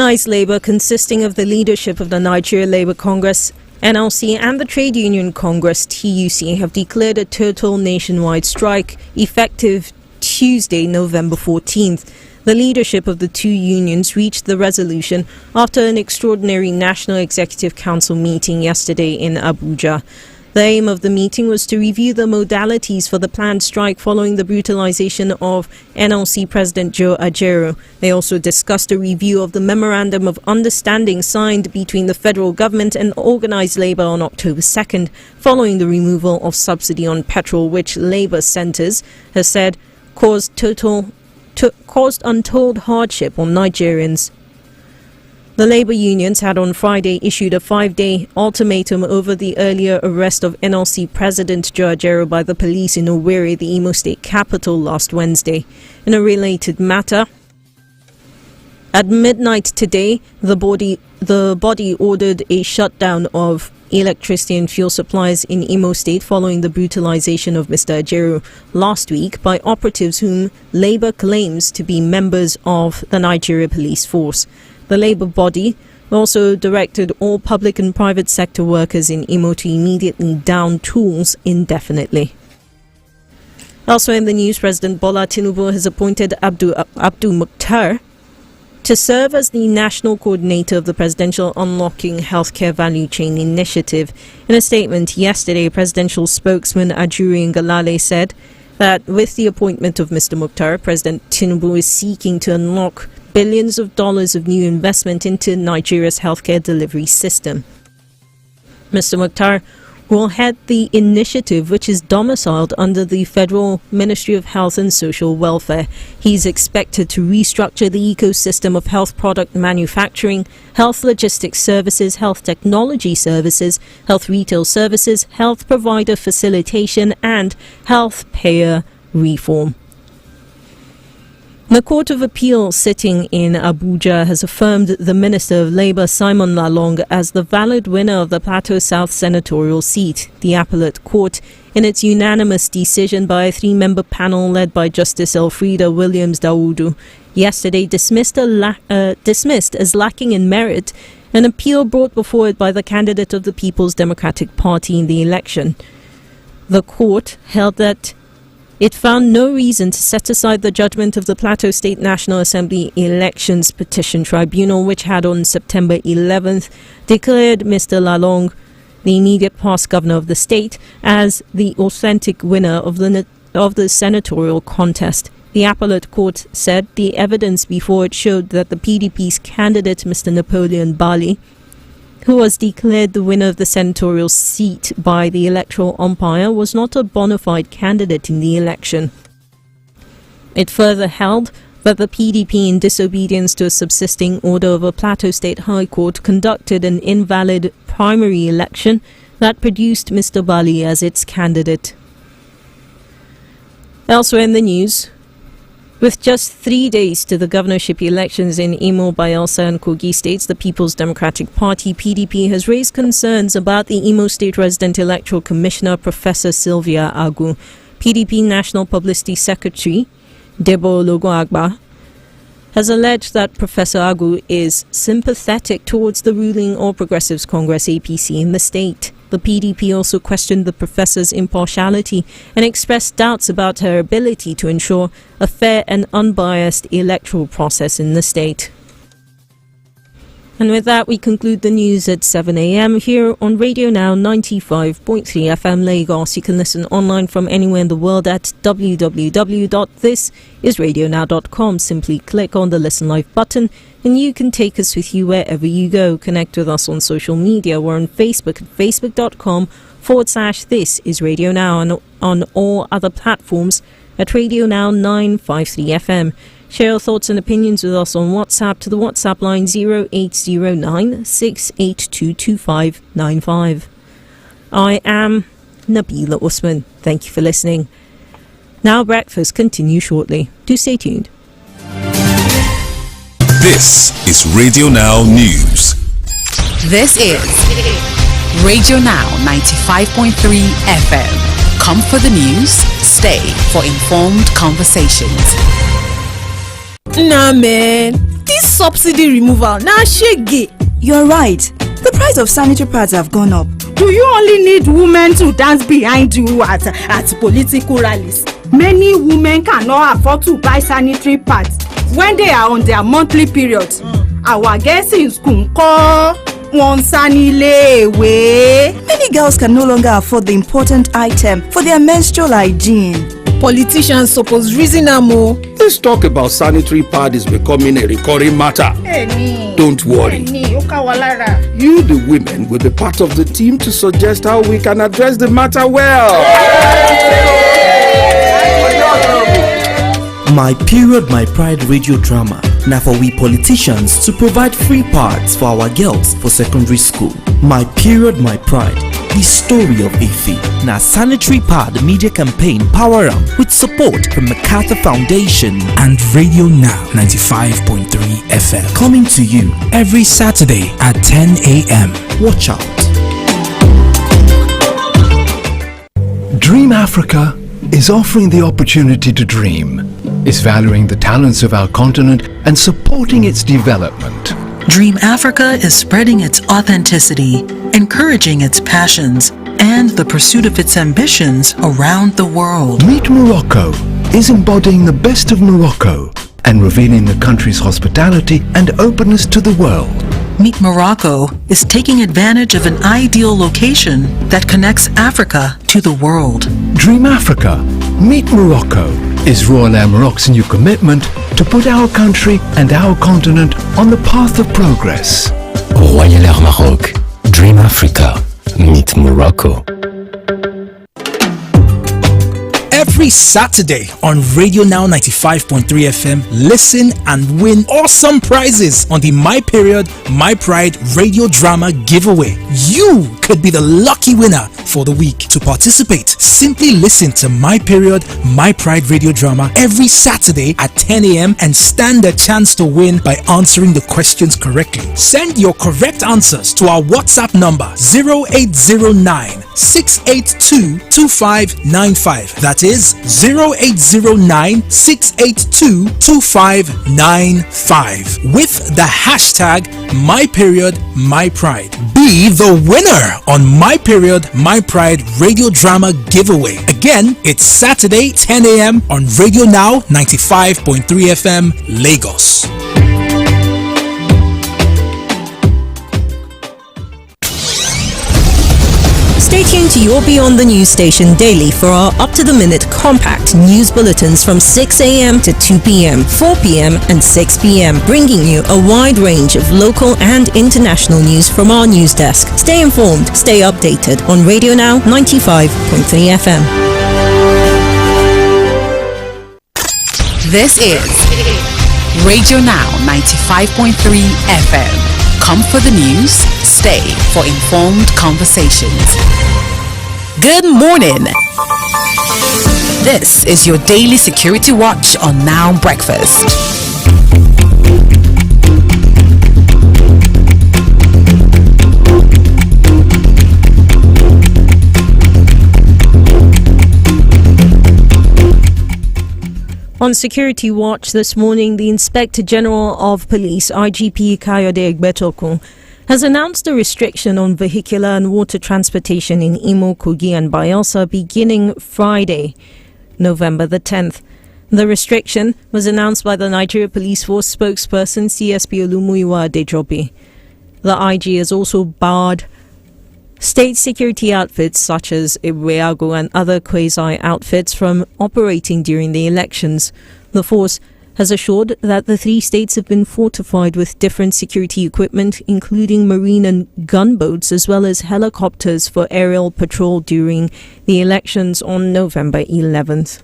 Organised Labour, consisting of the leadership of the Nigeria Labour Congress, NLC, and the Trade Union Congress, TUC, have declared a total nationwide strike effective Tuesday, November 14th. The leadership of the two unions reached the resolution after an extraordinary National Executive Council meeting yesterday in Abuja. The aim of the meeting was to review the modalities for the planned strike following the brutalization of NLC President Joe Ajaero. They also discussed a review of the Memorandum of Understanding signed between the federal government and Organised Labour on October 2nd, following the removal of subsidy on petrol, which Labour centres has said caused untold hardship on Nigerians. The labour unions had on Friday issued a 5-day ultimatum over the earlier arrest of NLC President Joe Ajaero by the police in Owerri, the Imo State capital, last Wednesday. In a related matter, at midnight today, the body ordered a shutdown of electricity and fuel supplies in Imo State following the brutalization of Mr. Ajaero last week by operatives whom Labour claims to be members of the Nigeria Police Force. The Labour body also directed all public and private sector workers in Imo to immediately down tools indefinitely. Elsewhere in the news, President Bola Tinubu has appointed Abdul Mukhtar to serve as the national coordinator of the Presidential Unlocking Healthcare Value Chain Initiative. In a statement yesterday, presidential spokesman Ajuri Ngalale said that with the appointment of Mr. Mukhtar, President Tinubu is seeking to unlock billions of dollars of new investment into Nigeria's healthcare delivery system. Mr. Mukhtar will head the initiative, which is domiciled under the Federal Ministry of Health and Social Welfare. He's expected to restructure the ecosystem of health product manufacturing, health logistics services, health technology services, health retail services, health provider facilitation, and health payer reform. The Court of Appeal sitting in Abuja has affirmed the Minister of Labour, Simon Lalong, as the valid winner of the Plateau South senatorial seat. The appellate court, in its unanimous decision by a 3-member panel led by Justice Elfrida Williams Dawudu, yesterday dismissed as lacking in merit an appeal brought before it by the candidate of the People's Democratic Party in the election. The court held that it found no reason to set aside the judgment of the Plateau State National Assembly Elections Petition Tribunal, which had on September 11th declared Mr. Lalong, the immediate past governor of the state, as the authentic winner of the senatorial contest. The appellate court said the evidence before it showed that the PDP's candidate, Mr. Napoleon Bali, who was declared the winner of the senatorial seat by the electoral umpire, was not a bona fide candidate in the election. It further held that the PDP, in disobedience to a subsisting order of a Plateau State High Court, conducted an invalid primary election that produced Mr. Bali as its candidate. Elsewhere in the news, with just 3 days to the governorship elections in Imo, Bayelsa and Kogi states, the People's Democratic Party, PDP, has raised concerns about the Imo State Resident Electoral Commissioner, Professor Sylvia Agu. PDP National Publicity Secretary, Debo Ologunagba, has alleged that Professor Agu is sympathetic towards the ruling All Progressives Congress APC in the state. The PDP also questioned the professor's impartiality and expressed doubts about her ability to ensure a fair and unbiased electoral process in the state. And with that, we conclude the news at 7 a.m. here on Radio Now 95.3 FM Lagos. You can listen online from anywhere in the world at www.thisisradionow.com. Simply click on the Listen Live button and you can take us with you wherever you go. Connect with us on social media. We're on Facebook at facebook.com/This Is Radio Now, and on all other platforms at Radio Now 953 FM. Share your thoughts and opinions with us on WhatsApp to the WhatsApp line 0809 6822595. I am Nabila Usman. Thank you for listening. Now breakfast continues shortly. Do stay tuned. This is Radio Now News. This is Radio Now 95.3 FM. Come for the news, stay for informed conversations. Nah, man. This subsidy removal na shege. You're right. The price of sanitary pads have gone up. Do you only need women to dance behind you at political rallies? Many women cannot afford to buy sanitary pads when they are on their monthly periods. Our girls in school call one way. Many girls can no longer afford the important item for their menstrual hygiene. Politicians suppose reason am o. This talk about sanitary pad is becoming a recurring matter. Don't worry. You, the women, will be part of the team to suggest how we can address the matter well. My Period, My Pride radio drama. Now for we politicians to provide free pads for our girls for secondary school. My Period, My Pride. The story of Ife. Now sanitary pad media campaign power up with support from MacArthur Foundation and Radio Now 95.3 FM. coming to you. Every Saturday at 10 a.m. Watch out. Dream Africa is offering the opportunity to dream, is valuing the talents of our continent and supporting its development. Dream Africa is spreading its authenticity, encouraging its passions, and the pursuit of its ambitions around the world. Meet Morocco is embodying the best of Morocco and revealing the country's hospitality and openness to the world. Meet Morocco is taking advantage of an ideal location that connects Africa to the world. Dream Africa, Meet Morocco is Royal Air Morocco's new commitment to put our country and our continent on the path of progress. Royal Air Maroc, Dream Africa, Meet Morocco. Every Saturday on Radio Now 95.3 FM, listen and win awesome prizes on the My Period, My Pride radio drama giveaway. You could be the lucky winner for the week. To participate, simply listen to My Period, My Pride radio drama every Saturday at 10 a.m. and stand a chance to win by answering the questions correctly. Send your correct answers to our WhatsApp number 0809 682 2595. That is 0809 682 2595 with the hashtag MyPeriodMyPride. Be the winner on My Period My Pride radio drama giveaway. Again, it's Saturday 10 a.m. on Radio Now 95.3 FM Lagos. Stay tuned to your Beyond the News station daily for our up-to-the-minute compact news bulletins from 6 a.m. to 2 p.m., 4 p.m. and 6 p.m., bringing you a wide range of local and international news from our news desk. Stay informed, stay updated on Radio Now 95.3 FM. This is Radio Now 95.3 FM. Come for the news, stay for informed conversations. Good morning. This is your daily security watch on Now Breakfast. On Security Watch this morning, the Inspector General of Police, IGP Kayode Egbetokun, has announced a restriction on vehicular and water transportation in Imo, Kogi and Bayelsa beginning Friday, November the 10th. The restriction was announced by the Nigeria Police Force spokesperson CSP Olumuyiwa Adejobi. The IG has also barred state security outfits such as Iweago and other quasi-outfits from operating during the elections. The force has assured that the three states have been fortified with different security equipment, including marine and gunboats, as well as helicopters for aerial patrol during the elections on November 11th.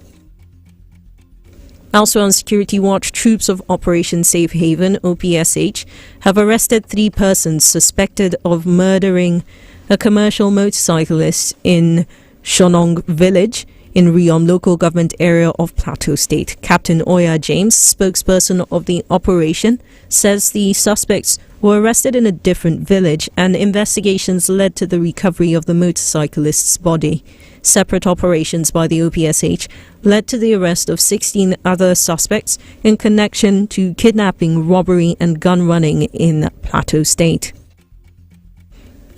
Also on Security Watch, troops of Operation Safe Haven, OPSH, have arrested 3 persons suspected of murdering a commercial motorcyclist in Shonong village in Riom local government area of Plateau State. Captain Oya James, spokesperson of the operation, says the suspects were arrested in a different village and investigations led to the recovery of the motorcyclist's body. Separate operations by the OPSH led to the arrest of 16 other suspects in connection to kidnapping, robbery and gun running in Plateau State.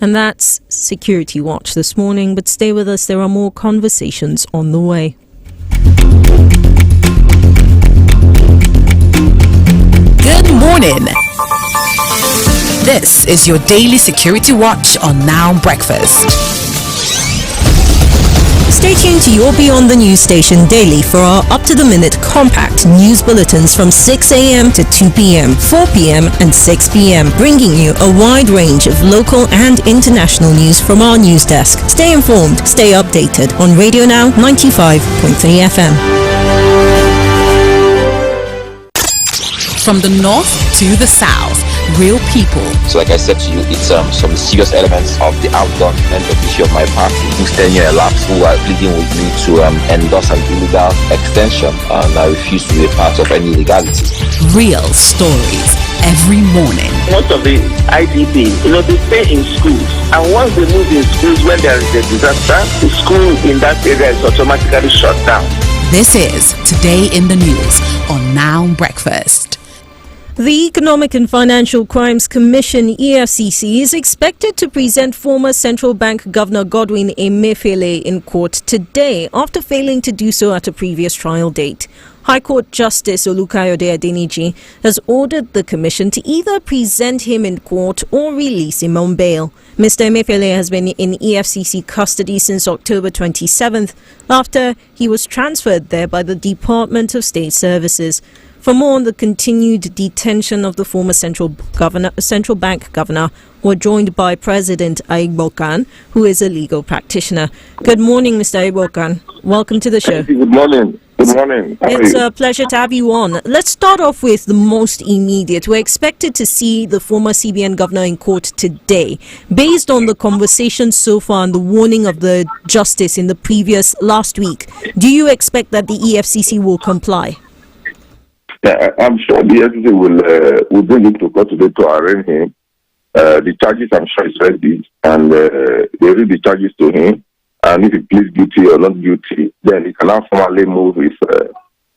And that's Security Watch this morning, but stay with us, there are more conversations on the way. Good morning. This is your daily Security Watch on Now Breakfast. Stay tuned to your Beyond the News station daily for our up-to-the-minute compact news bulletins from 6 a.m. to 2 p.m., 4 p.m. and 6 p.m., bringing you a wide range of local and international news from our news desk. Stay informed, stay updated on Radio Now 95.3 FM. From the north to the south, real people. So like I said to you, it's some serious elements of the outgoing official of my party whose tenure elapsed, who are pleading with me to endorse an illegal extension, and I refuse to be a part of any illegality. Real stories every morning. Most of the IDP, they stay in schools, and once they move in schools, when there is a disaster, the school in that area is automatically shut down. This is Today in the News on Now Breakfast. The Economic and Financial Crimes Commission, EFCC, is expected to present former Central Bank Governor Godwin Emefiele in court today after failing to do so at a previous trial date. High Court Justice Olukayode Adeniji has ordered the commission to either present him in court or release him on bail. Mr. Emefiele has been in EFCC custody since October 27th after he was transferred there by the Department of State Services. For more on the continued detention of the former central bank governor, we're joined by President Aigbo Khan, who is a legal practitioner. Good morning, Mr. Aigbo Khan. Welcome to the show. Good morning. Good morning. It's a pleasure to have you on. Let's start off with the most immediate. We're expected to see the former CBN governor in court today. Based on the conversation so far and the warning of the justice in the last week, do you expect that the EFCC will comply? I'm sure the FCC will bring him to court today to arraign him. The charges, I'm sure, is ready, and they read the charges to him. And if he pleads guilty or not guilty, then he can now formally move his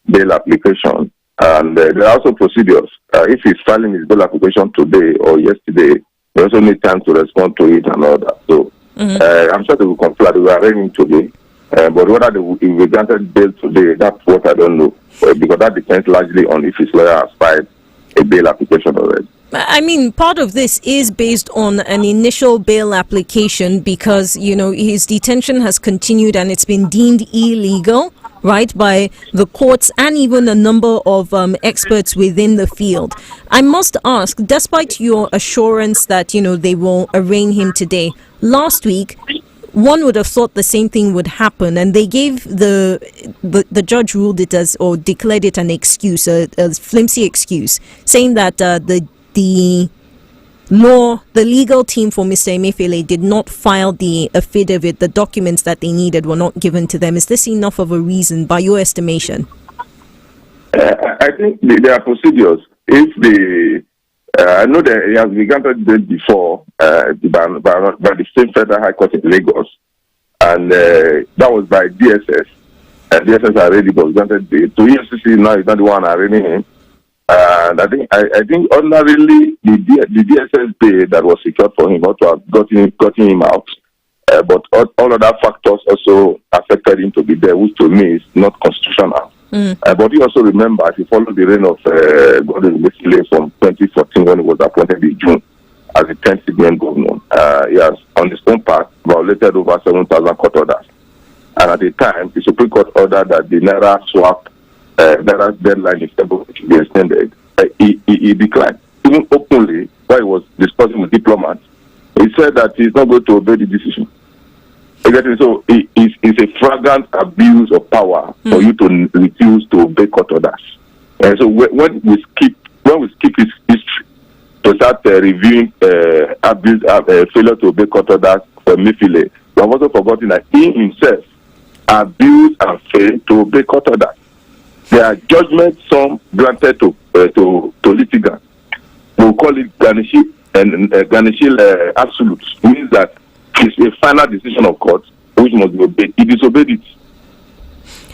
bail application. And there are also procedures. If he's filing his bail application today or yesterday, they also need time to respond to it and all that. So I'm sure they will comply. They will arraign him today. But whether they will be granted bail today, that's what I don't know. Because that depends largely on if his lawyer has filed a bail application already. I mean, part of this is based on an initial bail application because, his detention has continued and it's been deemed illegal, right, by the courts and even a number of experts within the field. I must ask, despite your assurance that, they will arraign him today, last week, one would have thought the same thing would happen, and they gave the judge ruled it as, or declared it an excuse, a flimsy excuse, saying that the legal team for Mr. Emefiele did not file the affidavit. The documents that they needed were not given to them. Is this enough of a reason, by your estimation? I think there are procedures. If I know that he has been granted bail before by the same Federal High Court in Lagos, and that was by DSS. DSS already was granted bail. To EFCC now is not the one arraigning him. And I think ordinarily the DSS bail that was secured for him ought to have gotten him out. But all other factors also affected him to be there, which to me is not constitutional. But you also remember, if you follow the reign of Godwin Emefiele from 2014 when he was appointed in June as the 10th CBN governor, he has, on his own part, violated over 7,000 court orders. And at the time, the Supreme Court ordered that the Naira swap Naira's deadline in February to be extended. He declined. Even openly, while he was discussing with diplomats, he said that he's not going to obey the decision. So it's a flagrant abuse of power for you to refuse to obey court orders. And so when we skip his history to start reviewing failure to obey court orders for Emefiele, we have also forgotten that he himself abused and failed to obey court orders. There are judgments, some granted to litigants. We'll call it garnishing absolute. It means that it's a final decision of court which must be obeyed. He disobeyed it.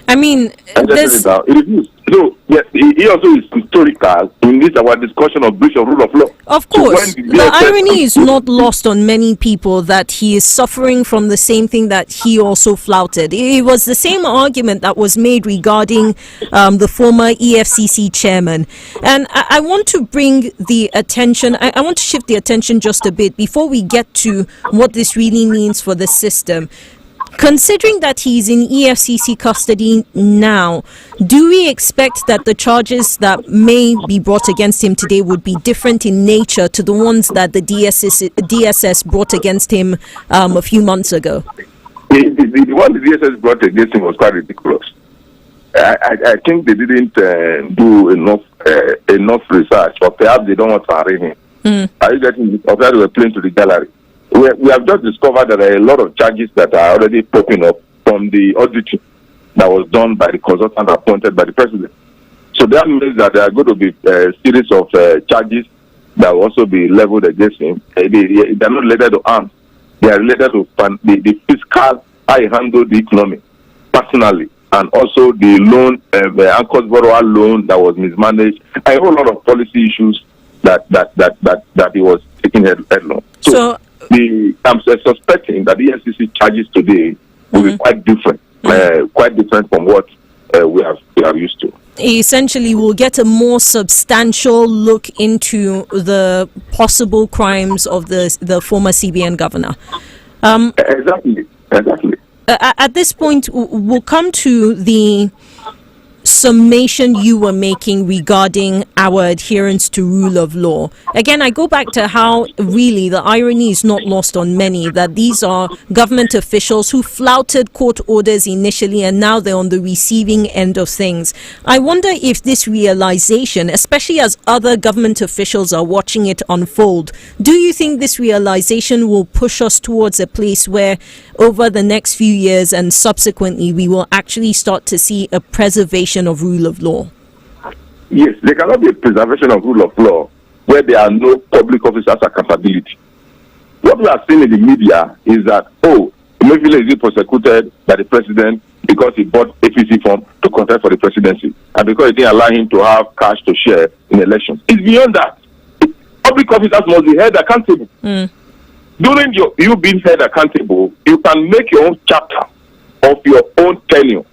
I mean, this... It refused. So, yes, he also is historical in this our discussion of breach of rule of law. Of course. The irony is not lost on many people that he is suffering from the same thing that he also flouted. It was the same argument that was made regarding the former EFCC chairman. And I want to bring the attention, I want to shift the attention just a bit before we get to what this really means for the system. Considering that he's in EFCC custody now, do we expect that the charges that may be brought against him today would be different in nature to the ones that the DSS brought against him a few months ago? The one the DSS brought against him was quite ridiculous. I think they didn't do enough research, or perhaps they don't want to arraign him. Are you getting it? Or they were playing to the gallery. We have just discovered that there are a lot of charges that are already popping up from the auditing that was done by the consultant appointed by the president. So that means that there are going to be a series of charges that will also be leveled against him. They are not related to arms. They are related to the fiscal, how he handled the economy personally, and also the loan, the Anchor's borrower loan that was mismanaged, and a whole lot of policy issues that he was taking headlong. So I'm suspecting that the EFCC charges today will be quite different from what we are used to. Essentially, we'll get a more substantial look into the possible crimes of the former CBN governor. Exactly. At this point, we'll come to the summation you were making regarding our adherence to rule of law. Again, I go back to how really the irony is not lost on many, that these are government officials who flouted court orders initially and now they're on the receiving end of things. I wonder if this realization, especially as other government officials are watching it unfold, do you think this realization will push us towards a place where over the next few years and subsequently we will actually start to see a preservation of rule of law? Yes, there cannot be a preservation of rule of law where there are no public officers' accountability. What we are seeing in the media is that, Emefiele is prosecuted by the president because he bought APC form to contest for the presidency and because he didn't allow him to have cash to share in elections. It's beyond that. Public officers must be held accountable. During you being held accountable, you can make your own chapter of your own tenure.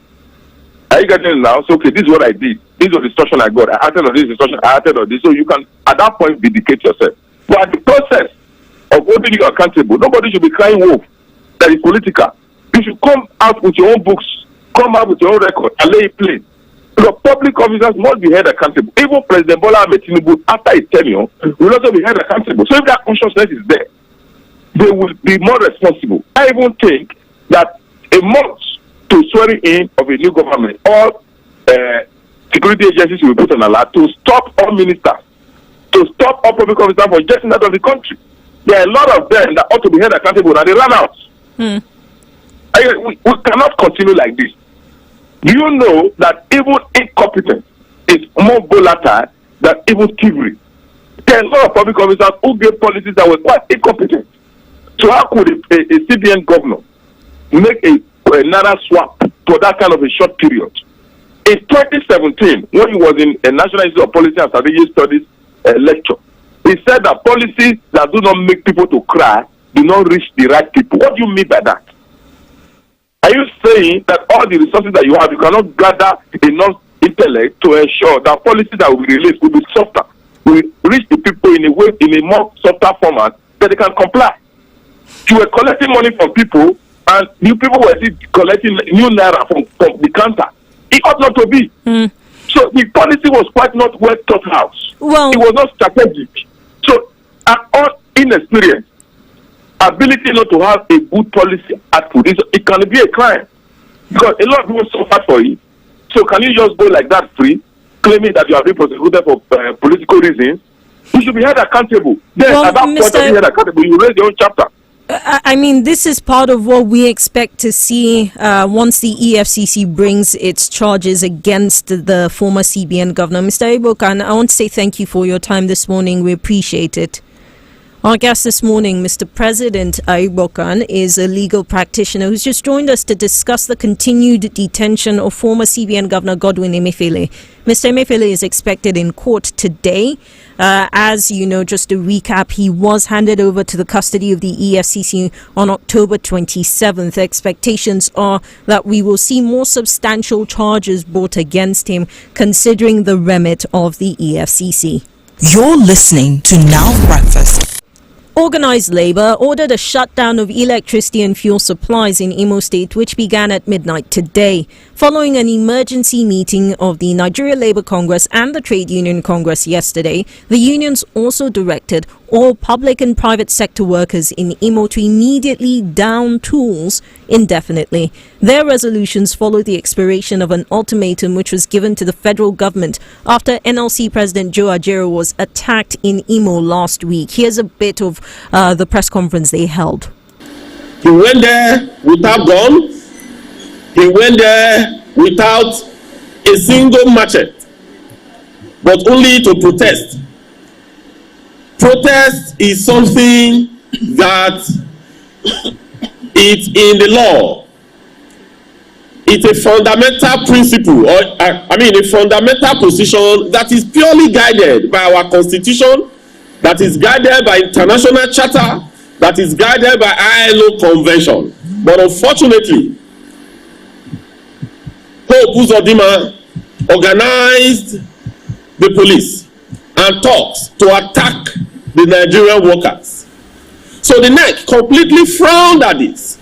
Are you getting it now? So, okay, this is what I did. This is the instruction I got. I acted on this instruction. I acted on this. So you can, at that point, vindicate yourself. But the process of holding you accountable, nobody should be crying wolf. That is political. You should come out with your own books, come out with your own record, and lay it plain. The public officers must be held accountable. Even President Bola Ahmed Tinubu, after his tenure, will also be held accountable. So if that consciousness is there, they will be more responsible. I even think that a month to swearing in of a new government, all security agencies will be put on alert to stop all ministers, to stop all public officers from getting out of the country. There are a lot of them that ought to be held accountable and they run out. We cannot continue like this. Do you know that even incompetence is more volatile than even thievery? There are a lot of public officers who gave policies that were quite incompetent. So how could a CBN governor make a naira swap for that kind of a short period? In 2017, when he was in a National Institute of Policy and Strategic Studies lecture, he said that policies that do not make people to cry do not reach the right people. What do you mean by that? Are you saying that all the resources that you have, you cannot gather enough intellect to ensure that policies that will be released will be softer, will reach the people in a way, in a more softer format that they can comply? You were collecting money from people, and new people were still collecting new naira from the counter. It ought not to be. So the policy was quite not well thought out. It was not strategic. So, all inexperience, ability not to have a good policy output, it can be a crime because a lot of people suffer for it. So can you just go like that free, claiming that you are being prosecuted for political reasons? You should be held accountable. Then at that point of being held accountable, you raise your own chapter. I mean, this is part of what we expect to see once the EFCC brings its charges against the former CBN governor. Mr. Igbokan, I want to say thank you for your time this morning. We appreciate it. Our guest this morning, Mr. President Igbokan, is a legal practitioner who's just joined us to discuss the continued detention of former CBN Governor Godwin Emefiele. Mr. Emefiele is expected in court today. As you know, just to recap, he was handed over to the custody of the EFCC on October 27th. Expectations are that we will see more substantial charges brought against him, considering the remit of the EFCC. You're listening to Now Breakfast. Organised Labour ordered a shutdown of electricity and fuel supplies in Imo State, which began at midnight today, following an emergency meeting of the Nigeria Labour Congress and the Trade Union Congress yesterday. The unions also directed all public and private sector workers in Imo to immediately down tools indefinitely. Their resolutions follow the expiration of an ultimatum which was given to the federal government after NLC President Joe Ajaero was attacked in Imo last week. Here's a bit of the press conference they held. He went there without gun. He went there without a single machete, but only to protest. Protest is something that it's in the law. It's a fundamental principle, or a fundamental position that is purely guided by our constitution, that is guided by international charter, that is guided by ILO convention. But unfortunately, Hope Uzodinma organized the police and talks to attack the Nigerian workers. So the NEC completely frowned at this.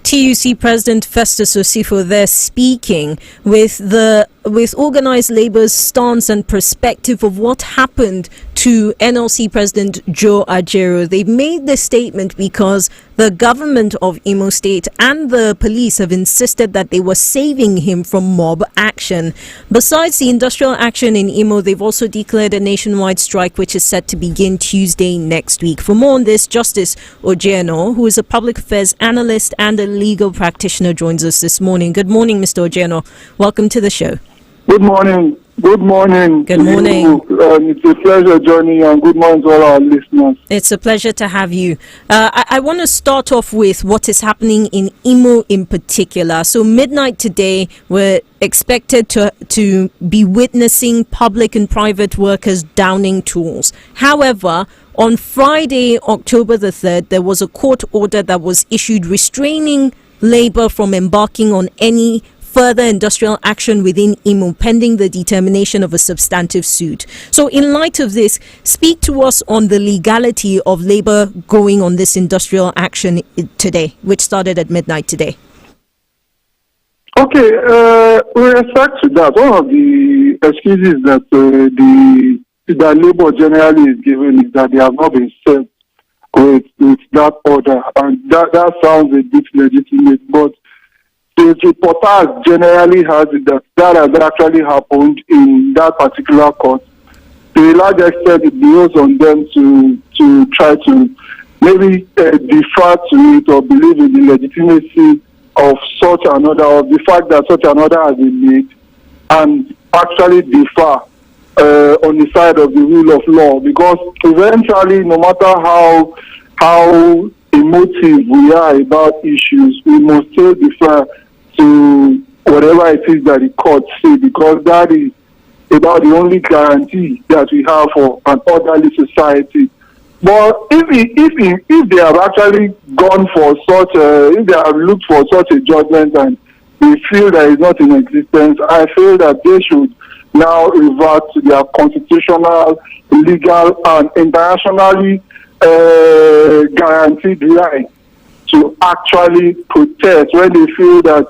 TUC President Festus Osifo there speaking with Organised Labour's stance and perspective of what happened to NLC President Joe Ajaero. They made this statement because the government of Imo State and the police have insisted that they were saving him from mob action. Besides the industrial action in Imo, they've also declared a nationwide strike which is set to begin Tuesday next week. For more on this, Justice Ojeano, who is a public affairs analyst and a legal practitioner, joins us this morning. Good morning, Mr. Ojeano. Welcome to the show. Good morning. Good morning. Good morning. It's a pleasure joining you, and good morning to all our listeners. It's a pleasure to have you. I want to start off with what is happening in Imo in particular. So midnight today, we're expected to be witnessing public and private workers downing tools. However, on Friday, October the 3rd, there was a court order that was issued restraining Labour from embarking on any further industrial action within Imo pending the determination of a substantive suit. So in light of this, speak to us on the legality of Labour going on this industrial action today, which started at midnight today. Okay, with respect to that, one of the excuses that that Labour generally is given is that they have not been served with that order, and that sounds a bit legitimate, but the reporters generally has it that has actually happened in that particular court. To a large extent, it behoves on them to try to maybe defer to it or believe in the legitimacy of such an order, of the fact that such an order has been made, and actually defer on the side of the rule of law. Because eventually, no matter how emotive we are about issues, we must still defer to whatever it is that the courts say, because that is about the only guarantee that we have for an orderly society. But if they have actually gone for such if they have looked for such a judgment and we feel that it's not in existence, I feel that they should now revert to their constitutional, legal, and internationally guaranteed right to actually protest when they feel that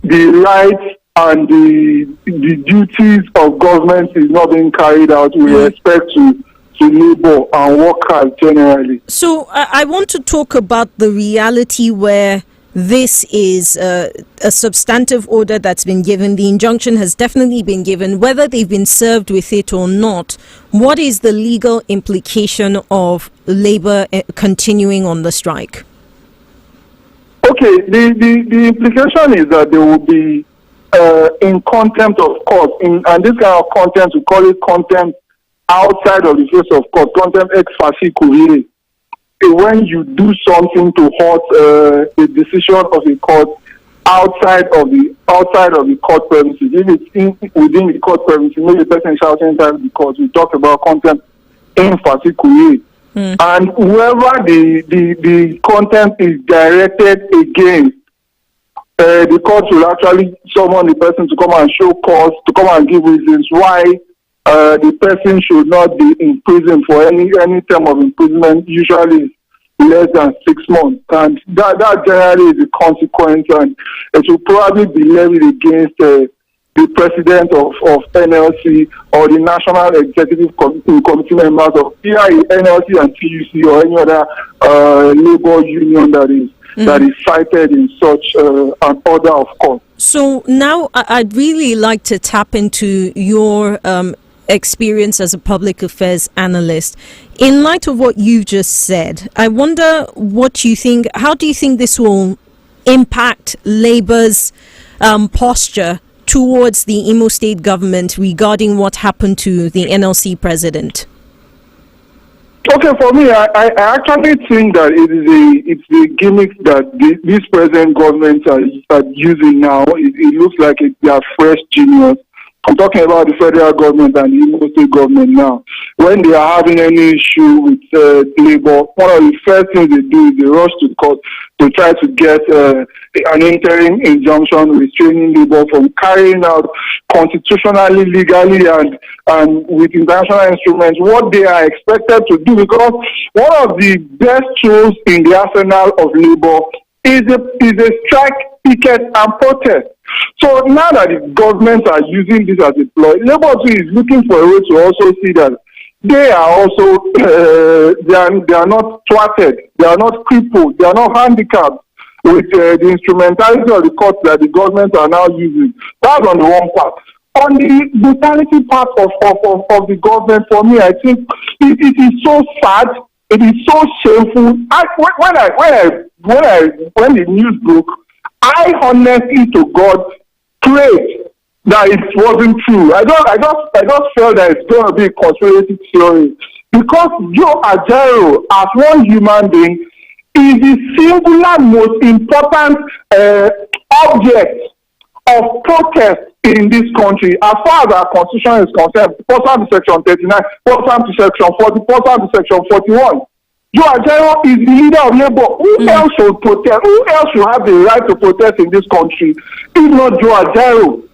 the rights and the duties of government is not being carried out with respect to labor and workers generally. So I want to talk about the reality where this is a substantive order that's been given. The injunction has definitely been given. Whether they've been served with it or not, what is the legal implication of Labour continuing on the strike? Okay, the implication is that they will be in contempt of court, and this kind of contempt, we call it contempt outside of the face of court, contempt ex facie curiae. When you do something to hurt the decision of the court outside of the court premises, if it's within the court premises, maybe the person shouting inside the court, we talk about contempt ex facie curiae. And whoever the contempt is directed against, the court will actually summon the person to come and show cause, to come and give reasons why the person should not be in prison for any term of imprisonment, usually less than 6 months. And that generally is the consequence, and it will probably be levied against the president of NLC or the National Executive Committee members of either NLC and TUC or any other labor union that is cited in such an order of court. So now I'd really like to tap into your experience as a public affairs analyst. In light of what you just said, I wonder what you think. How do you think this will impact Labour's posture towards the Imo State government regarding what happened to the NLC president? Okay, for me, I actually think that it's the gimmick that these present governments are using now. It looks like they are fresh genius. I'm talking about the federal government and the Imo State government now. When they are having any issue with Labour, one of the first things they do is they rush to court to try to get an interim injunction restraining Labour from carrying out constitutionally, legally, and with international instruments what they are expected to do. Because one of the best tools in the arsenal of Labour is a strike, picket, and protest. So now that the governments are using this as a ploy, Labour too is looking for a way to also see that they are also they are not thwarted, they are not crippled, they are not handicapped with the instrumentality of the courts that the governments are now using. That's on the one part. On the brutality part of the government, for me, I think it is so sad. It is so shameful. When the news broke, I honestly to God prayed that it wasn't true. I just felt that it's going to be a conspiracy theory, because Joe Ajaero, as one human being, is the singular most important object of protest in this country. As far as our constitution is concerned, pursuant to section 39, pursuant to section 40, pursuant to section 41. Joe Ajaero is the leader of Labour. Who else should protest? Who else should have the right to protest in this country if not Joe Ajaero?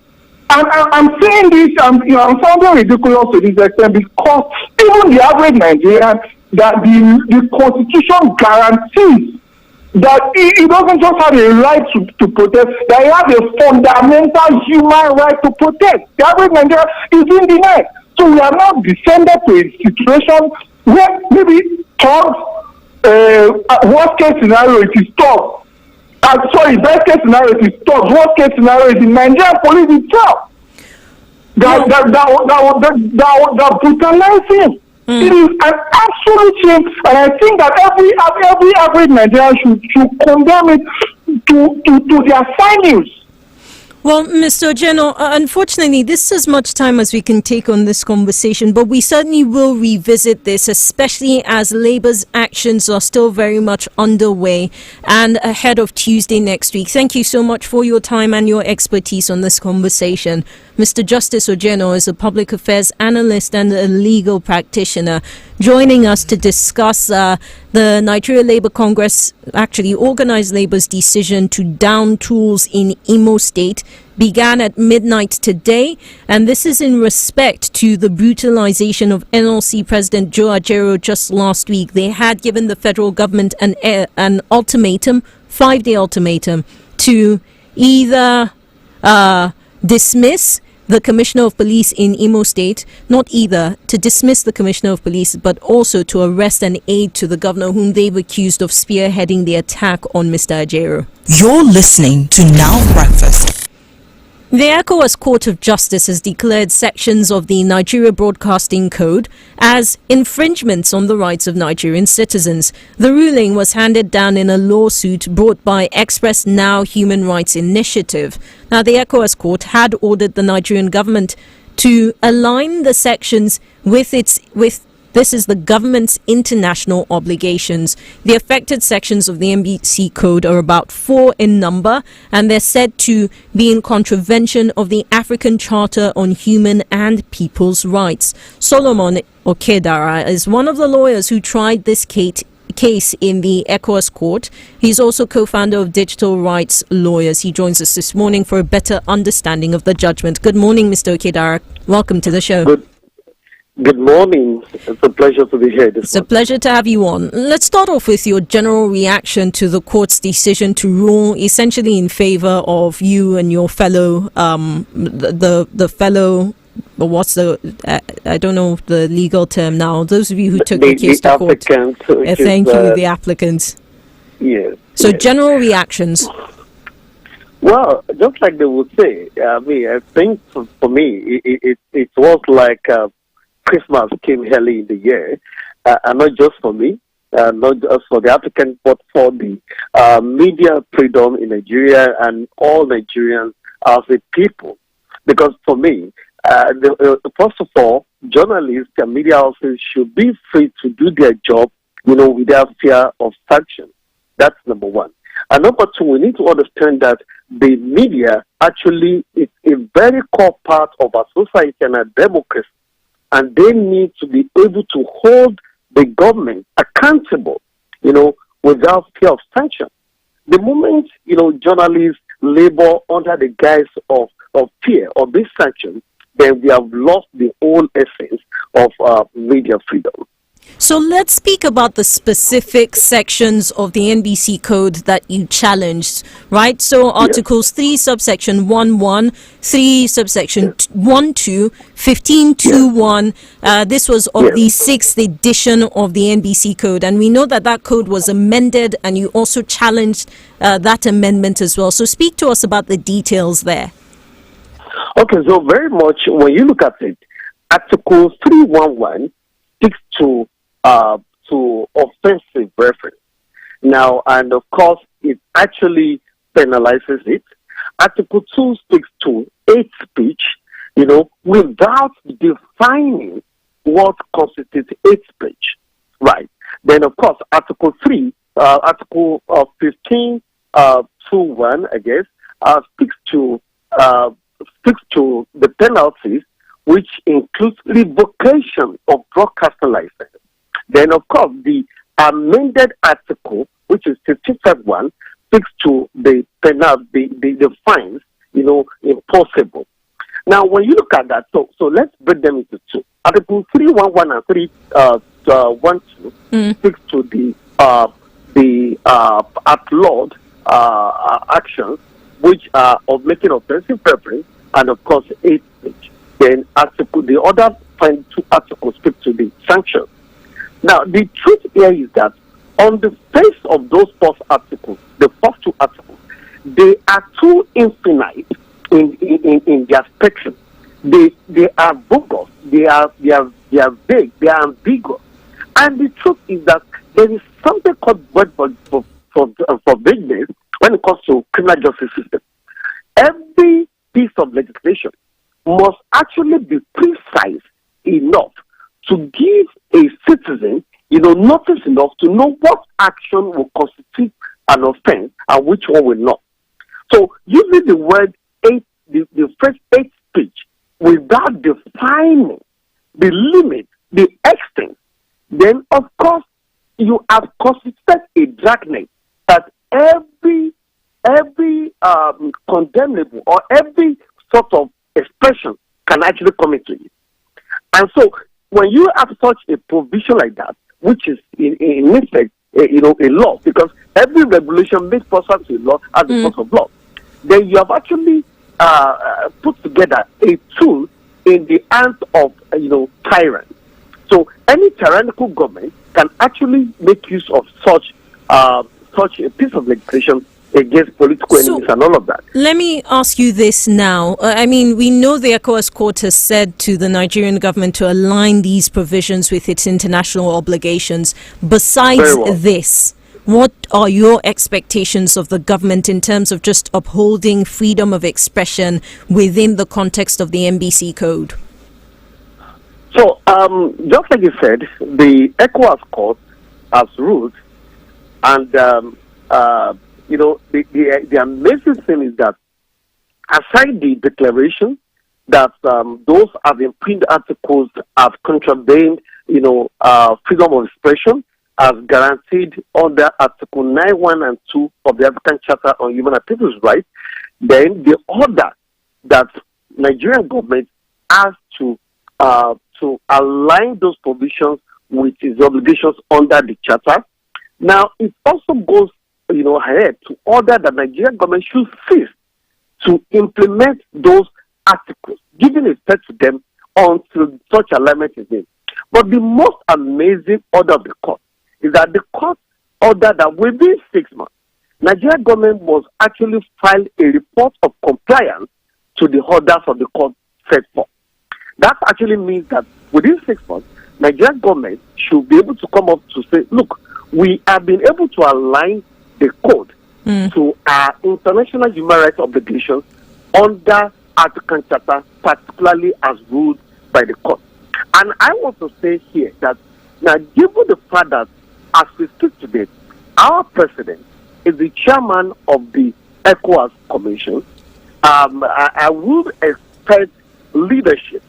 And I'm saying this, I'm sounding ridiculous to this extent, because even the average Nigerian, that the Constitution guarantees that he doesn't just have a right to protest, that he has a fundamental human right to protest. The average Nigerian is being denied. So we are now descended to a situation where maybe thugs, worst case scenario, it is thugs. Best case scenario, it is thugs. Worst case scenario is the Nigerian police itself that brutalize him. It is an absolute shame, and I think that every average Nigerian should condemn it to their sinews. Well, Mr. Ojenor, unfortunately, this is as much time as we can take on this conversation, but we certainly will revisit this, especially as Labour's actions are still very much underway and ahead of Tuesday next week. Thank you so much for your time and your expertise on this conversation. Mr. Justice Ojenor is a public affairs analyst and a legal practitioner, joining us to discuss the Nigeria Labour Congress, actually organised Labour's decision to down tools in Imo State, began at midnight today, and this is in respect to the brutalization of NLC President Joe Ajaero just last week. They had given the federal government an ultimatum, 5-day ultimatum, to either dismiss the Commissioner of Police in Imo State, not either to dismiss the Commissioner of Police, but also to arrest and aid to the governor whom they've accused of spearheading the attack on Mr. Ajaero. You're listening to Now Breakfast. The ECOWAS Court of Justice has declared sections of the Nigeria Broadcasting Code as infringements on the rights of Nigerian citizens. The ruling was handed down in a lawsuit brought by Express Now Human Rights Initiative. Now, the ECOWAS Court had ordered the Nigerian government to align the sections with this is the government's international obligations. The affected sections of the NBC Code are about 4 in number, and they're said to be in contravention of the African Charter on Human and People's Rights. Solomon Okedara is one of the lawyers who tried this case in the ECOWAS Court. He's also co-founder of Digital Rights Lawyers. He joins us this morning for a better understanding of the judgment. Good morning, Mr. Okedara. Welcome to the show. Good morning. It's a pleasure to be here. It's a pleasure to have you on. Let's start off with your general reaction to the court's decision to rule essentially in favor of you and your fellow, the fellow, what's the, I don't know the legal term now. Those of you who took the case to court. Thank you, the applicants. Yes. So general reactions. Well, just like they would say, I think for me, it was like Christmas came early in the year, and not just for me, not just for the applicant, but for the media freedom in Nigeria and all Nigerians as a people. Because for me, first of all, journalists and media houses should be free to do their job, without fear of sanction. That's number one. And number two, we need to understand that the media actually is a very core part of our society and our democracy. And they need to be able to hold the government accountable, without fear of sanction. The moment, journalists labor under the guise of fear of this sanction, then we have lost the whole essence of media freedom. So let's speak about the specific sections of the NBC Code that you challenged, right? So Articles 3, subsection 1.1, 3, subsection 1.2, 15.2.1. This was of the 6th edition of the NBC Code. And we know that code was amended, and you also challenged that amendment as well. So speak to us about the details there. Okay, so very much when you look at it, Article 3.1.1 speaks to offensive reference. Now, and of course, it actually penalizes it. Article 2 speaks to hate speech, without defining what constitutes hate speech. Right. Then, of course, Article 3, Article 15, 2.1, I guess, speaks to the penalties, which includes revocation of broadcasting license. Then, of course, the amended article, which is 55.1, speaks to the penalty, the fines, impossible. Now, when you look at that, so let's break them into two. Article 3.1.1 and 3.1.2 speaks to the outlawed actions, which are of making offensive preference, and of course, hate speech. Then, the other two articles speak to the sanctions. Now, the truth here is that on the face of those first articles, the first two articles, they are too infinite in their spectrum. They are bogus. They are vague. They are ambiguous. And the truth is that there is something called word for vagueness when it comes to criminal justice system. Every piece of legislation must actually be precise enough to give a citizen, notice enough to know what action will constitute an offense and which one will not. So using the word hate, the phrase hate speech, without defining the limit, the extent, then of course you have constituted a dragnet that every condemnable or every sort of expression can actually come into it. And so when you have such a provision like that, which is in effect, a law, because every regulation makes person to a law as a force of law, then you have actually put together a tool in the hands of tyrants. So any tyrannical government can actually make use of such a piece of legislation against political enemies and all of that. Let me ask you this now. We know the ECOWAS court has said to the Nigerian government to align these provisions with its international obligations. Besides this, what are your expectations of the government in terms of just upholding freedom of expression within the context of the MBC Code? So, just like you said, the ECOWAS court has ruled, and the amazing thing is that aside the declaration that those have infringed articles have contravened, freedom of expression as guaranteed under Article 9, 1 and 2 of the African Charter on Human and People's Rights, then the order that Nigerian government has to align those provisions with its obligations under the Charter. Now, it also goes, ahead to order that Nigerian government should cease to implement those articles, giving effect to them until such alignment is made. But the most amazing order of the court is that the court ordered that within 6 months, Nigerian government must actually file a report of compliance to the orders of the court set forth. That actually means that within 6 months, Nigerian government should be able to come up to say, look, we have been able to align the code to our international human rights obligations under African Charter, particularly as ruled by the court. And I want to say here that now, given the fact that as we speak today, our president is the chairman of the ECOWAS Commission, I would expect leadership.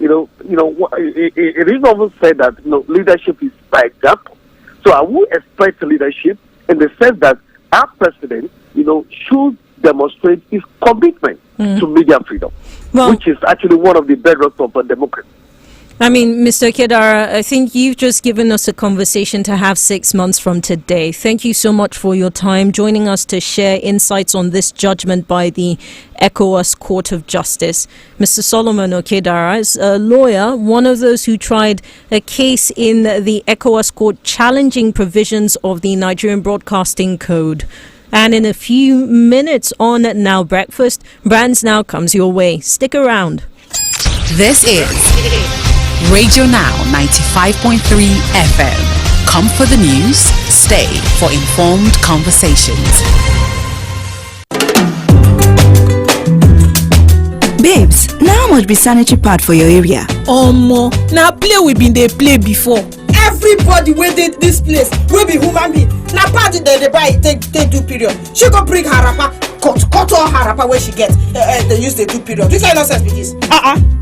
It is often said that leadership is by example. So I would expect leadership in the sense that our president, should demonstrate his commitment to media freedom, which is actually one of the bedrocks of a democracy. Mr. Kedara, I think you've just given us a conversation to have 6 months from today. Thank you so much for your time, joining us to share insights on this judgment by the ECOWAS Court of Justice. Mr. Solomon Okedara is a lawyer, one of those who tried a case in the ECOWAS Court challenging provisions of the Nigerian Broadcasting Code. And in a few minutes on Now Breakfast, Brands Now comes your way. Stick around. This is Radio Now 95.3 FM. Come for the news, stay for informed conversations. Babes, now much be sanitary pad for your area? Omo, na play we been dey play before. Everybody wey dey this place wey be human being na pad dey buy take do period. She go bring her wrapper, cut all her wrapper wey she get. They use dey do period. This kind of nonsense be this.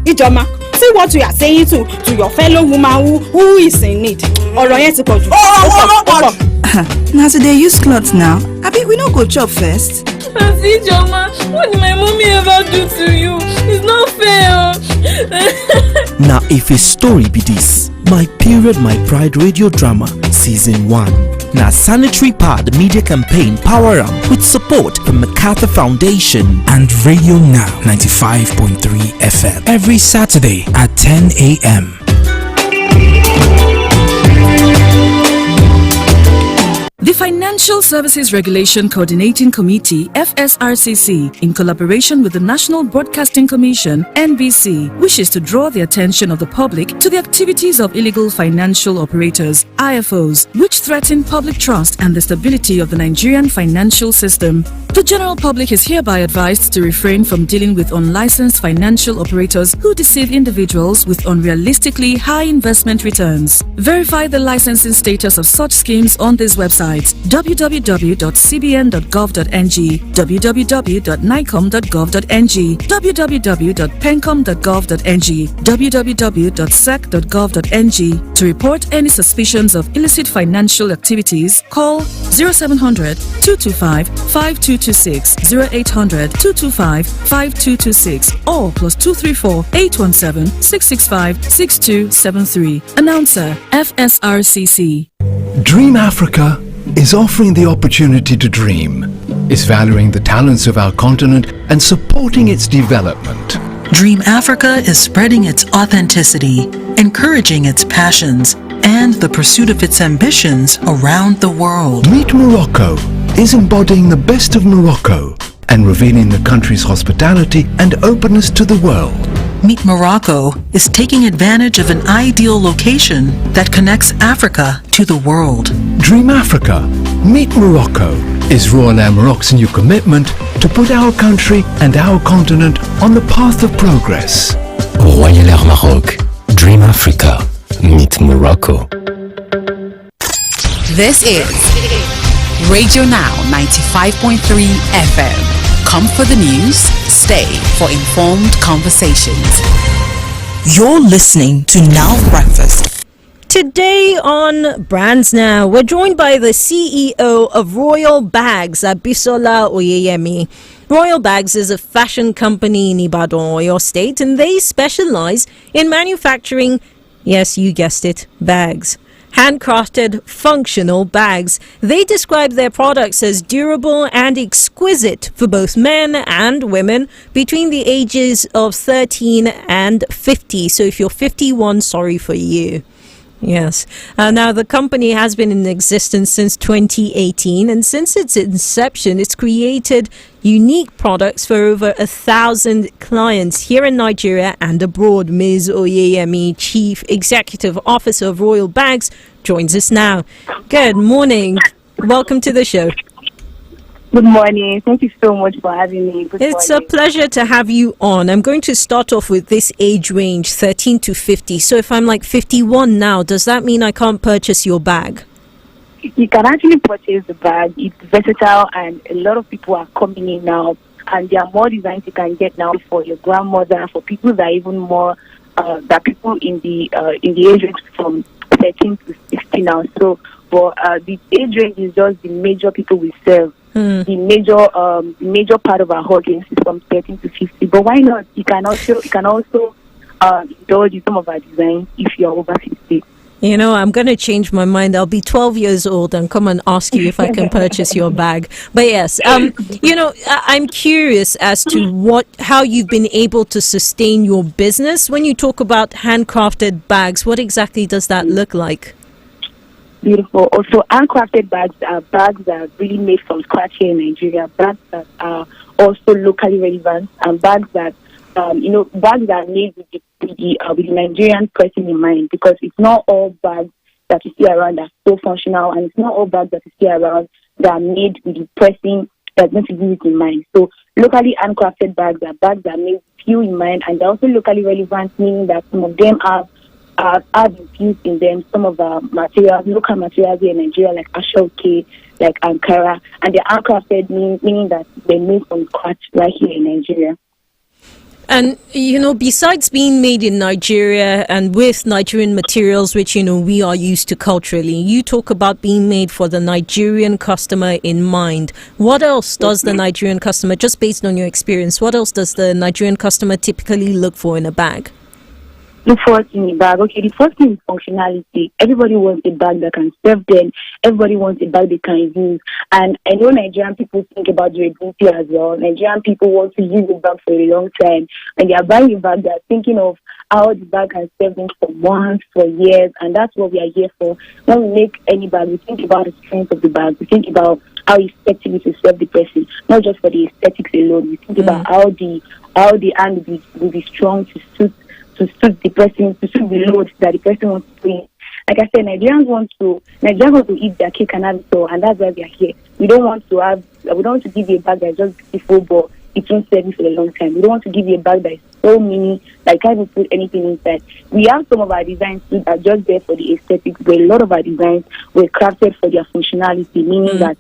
Ijoma, see what you are saying to your fellow woman who is in need. Ọ̀rọ̀ yẹn ti pọ̀jù. Now so they use clothes now. Abi we no go chop first. Auntie Ijoma, what did my mommy ever do to you? It's not fair. Now if a story be this, My Period, My Pride radio drama season 1. Now sanitary pad media campaign power up with support from MacArthur Foundation and Radio Now 95.3 FM every Saturday at 10 a.m. The Financial Services Regulation Coordinating Committee, FSRCC, in collaboration with the National Broadcasting Commission, NBC, wishes to draw the attention of the public to the activities of illegal financial operators, IFOs, which threaten public trust and the stability of the Nigerian financial system. The general public is hereby advised to refrain from dealing with unlicensed financial operators who deceive individuals with unrealistically high investment returns. Verify the licensing status of such schemes on this website: www.cbn.gov.ng, www.nicom.gov.ng, www.pencom.gov.ng, www.sec.gov.ng. To report any suspicions of illicit financial activities, call 0700 225 5226, 0800 225 5226, or +234 817 665 6273. Announcer, FSRCC. Dream Africa is offering the opportunity to dream, is valuing the talents of our continent and supporting its development. Dream Africa is spreading its authenticity, encouraging its passions, and the pursuit of its ambitions around the world. Meet Morocco is embodying the best of Morocco and revealing the country's hospitality and openness to the world. Meet Morocco is taking advantage of an ideal location that connects Africa to the world. Dream Africa, Meet Morocco is Royal Air Morocco's new commitment to put our country and our continent on the path of progress. Royal Air Maroc, Dream Africa, Meet Morocco. This is Radio Now 95.3 FM. Come for the news, stay for informed conversations. You're listening to Now Breakfast. Today on Brands Now, we're joined by the CEO of Royal Bags, Abisola Oyeyemi. Royal Bags is a fashion company in Ibadan, Oyo State, and they specialize in manufacturing, yes, you guessed it, bags. Handcrafted, functional bags. They describe their products as durable and exquisite for both men and women between the ages of 13 and 50. So if you're 51, sorry for you. Yes. Now, the company has been in existence since 2018, and since its inception, it's created unique products for over 1,000 clients here in Nigeria and abroad. Ms. Oyeyemi, Chief Executive Officer of Royal Bags, joins us now. Good morning. Welcome to the show. Good morning. Thank you so much for having me. It's a pleasure to have you on. I'm going to start off with this age range, 13 to 50. So if I'm like 51 now, does that mean I can't purchase your bag? You can actually purchase the bag. It's versatile, and a lot of people are coming in now. And there are more designs you can get now for your grandmother, for people that are even more, that people in the age range from 13 to 60 now. So for the age range is just the major people we serve. The major part of our audience is from 13 to 50. But why not? You can also indulge in some of our designs if you're over 50. You know, I'm going to change my mind. I'll be 12 years old and come and ask you if I can purchase your bag. But yes, you know, I'm curious as to how you've been able to sustain your business. When you talk about handcrafted bags, what exactly does that look like? Beautiful. Also, handcrafted bags are bags that are really made from scratch here in Nigeria. Bags that are also locally relevant, and bags that bags that are made with the Nigerian person in mind. Because it's not all bags that you see around that are so functional, and it's not all bags that you see around that are made with the person that's going to do it in mind. So, locally handcrafted bags are bags that are made with you in mind, and they're also locally relevant, meaning that some of them have infused in them some of our materials, local materials here in Nigeria, like Ashoke, like Ankara, and they're handcrafted, meaning that they're made from scratch right here in Nigeria. And, you know, besides being made in Nigeria and with Nigerian materials, which, you know, we are used to culturally, you talk about being made for the Nigerian customer in mind. What else does the Nigerian customer, just based on your experience, what else does the Nigerian customer typically look for in a bag? Look forward in a bag. Okay, the first thing is functionality. Everybody wants a bag that can serve them. Everybody wants a bag they can use. And I know Nigerian people think about durability as well. Nigerian people want to use a bag for a long time. And they are buying a bag, they are thinking of how the bag can serve them for months, for years. And that's what we are here for. When we make any bag, we think about the strength of the bag. We think about how effective it will serve the person, not just for the aesthetics alone. We think about how the hand will be strong to suit the person, to suit the load that the person wants to bring. Like I said, Nigerians want to eat their cake and have it all, and that's why we are here. We don't want to give you a bag that's just beautiful, but it won't serve you for a long time. We don't want to give you a bag that is so mini that you can't even put anything inside. We have some of our designs too that are just there for the aesthetics, but a lot of our designs were crafted for their functionality, meaning that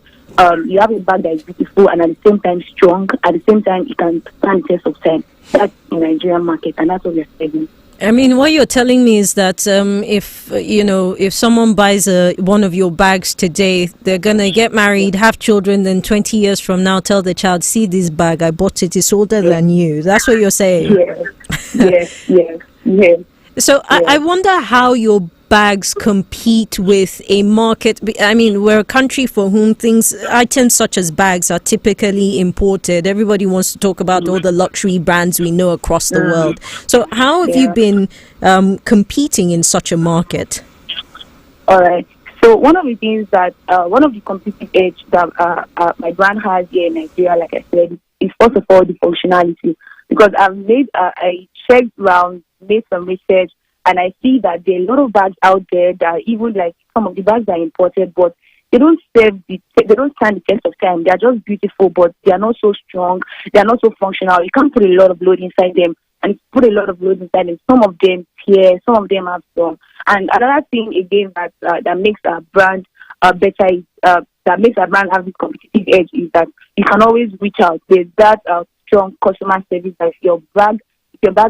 you have a bag that is beautiful and at the same time strong. At the same time, it can stand the test of time. That's the Nigerian market, and that's what we're selling. I mean, what you're telling me is that if someone buys one of your bags today, they're gonna get married, have children, then 20 years from now, tell the child, "See this bag, I bought it. It's older than you." That's what you're saying. Yes. So I wonder how your bags compete with a market? I mean, we're a country for whom items such as bags are typically imported. Everybody wants to talk about all the luxury brands we know across the world. So how have you been competing in such a market? All right. So one of the things that, one of the competitive edge that my brand has here in Nigeria, like I said, is first of all the functionality. Because I checked around, made some research, and I see that there are a lot of bags out there that even like some of the bags are imported, but they don't stand the test of time. They are just beautiful, but they are not so strong. They are not so functional. You can't put a lot of load inside them, and put a lot of load inside them. Some of them tear, some of them have some. And another thing again that makes our brand better is that makes our brand have this competitive edge is that you can always reach out. There's that strong customer service that if your bag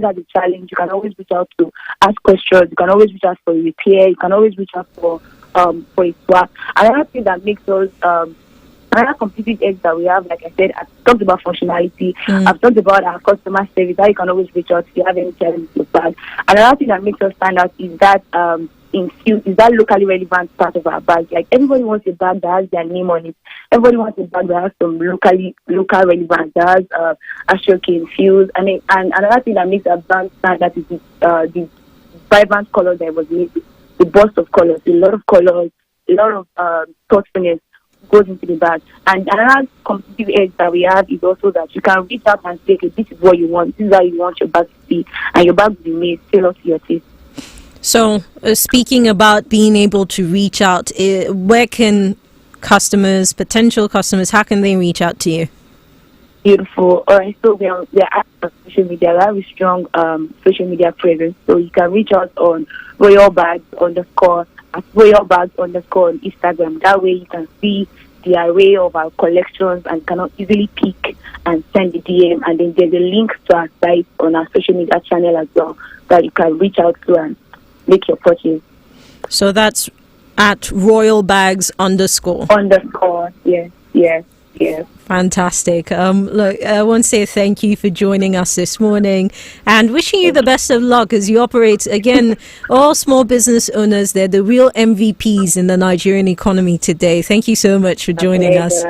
has a challenge, you can always reach out to ask questions. You can always reach out for a repair. You can always reach out for a swap. Another thing that makes us another competitive edge that we have, like I said, I've talked about functionality. I've talked about our customer service, how you can always reach out if you have any challenge with your bag. Another thing that makes us stand out is that is that locally relevant part of our bag. Like everybody wants a bag that has their name on it. Everybody wants a bag that has some local relevance, that has Ashoke infused. And another thing that makes our brand stand out is the vibrant colors that was made with, the burst of colors, a lot of thoughtfulness goes into the bag. And another competitive edge that we have is also that you can reach out and say, okay, this is what you want, this is how you want your bag to be, and your bag will be made tailored to your taste. So, speaking about being able to reach out, where can potential customers, how can they reach out to you? Beautiful. All right, so we're active on social media. We have a strong social media presence. So you can reach out on royalbags_ on Instagram. That way you can see the array of our collections and cannot easily pick and send the DM. And then there's a link to our site on our social media channel as well that you can reach out to and make your purchase. So that's at royalbags_. Yes. Fantastic. Look, I want to say thank you for joining us this morning and wishing you the best of luck as you operate. Again, all small business owners, they're the real MVPs in the Nigerian economy today. Thank you so much for joining us.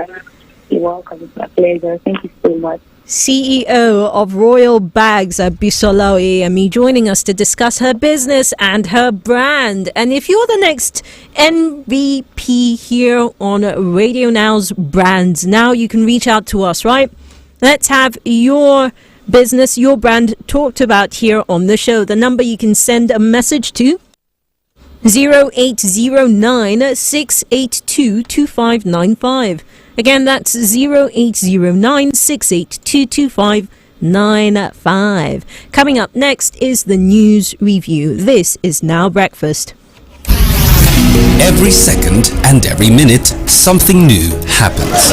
You're welcome. It's my pleasure. Thank you so much. CEO of Royal Bags, Bisola Oyeyemi, joining us to discuss her business and her brand. And if you're the next MVP here on Radio Now's Brands, now you can reach out to us, right? Let's have your business, your brand talked about here on the show. The number you can send a message to 0809 682 2595. Again, that's 0809 682 2595. Coming up next is the news review. This is Now Breakfast. Every second and every minute, something new happens.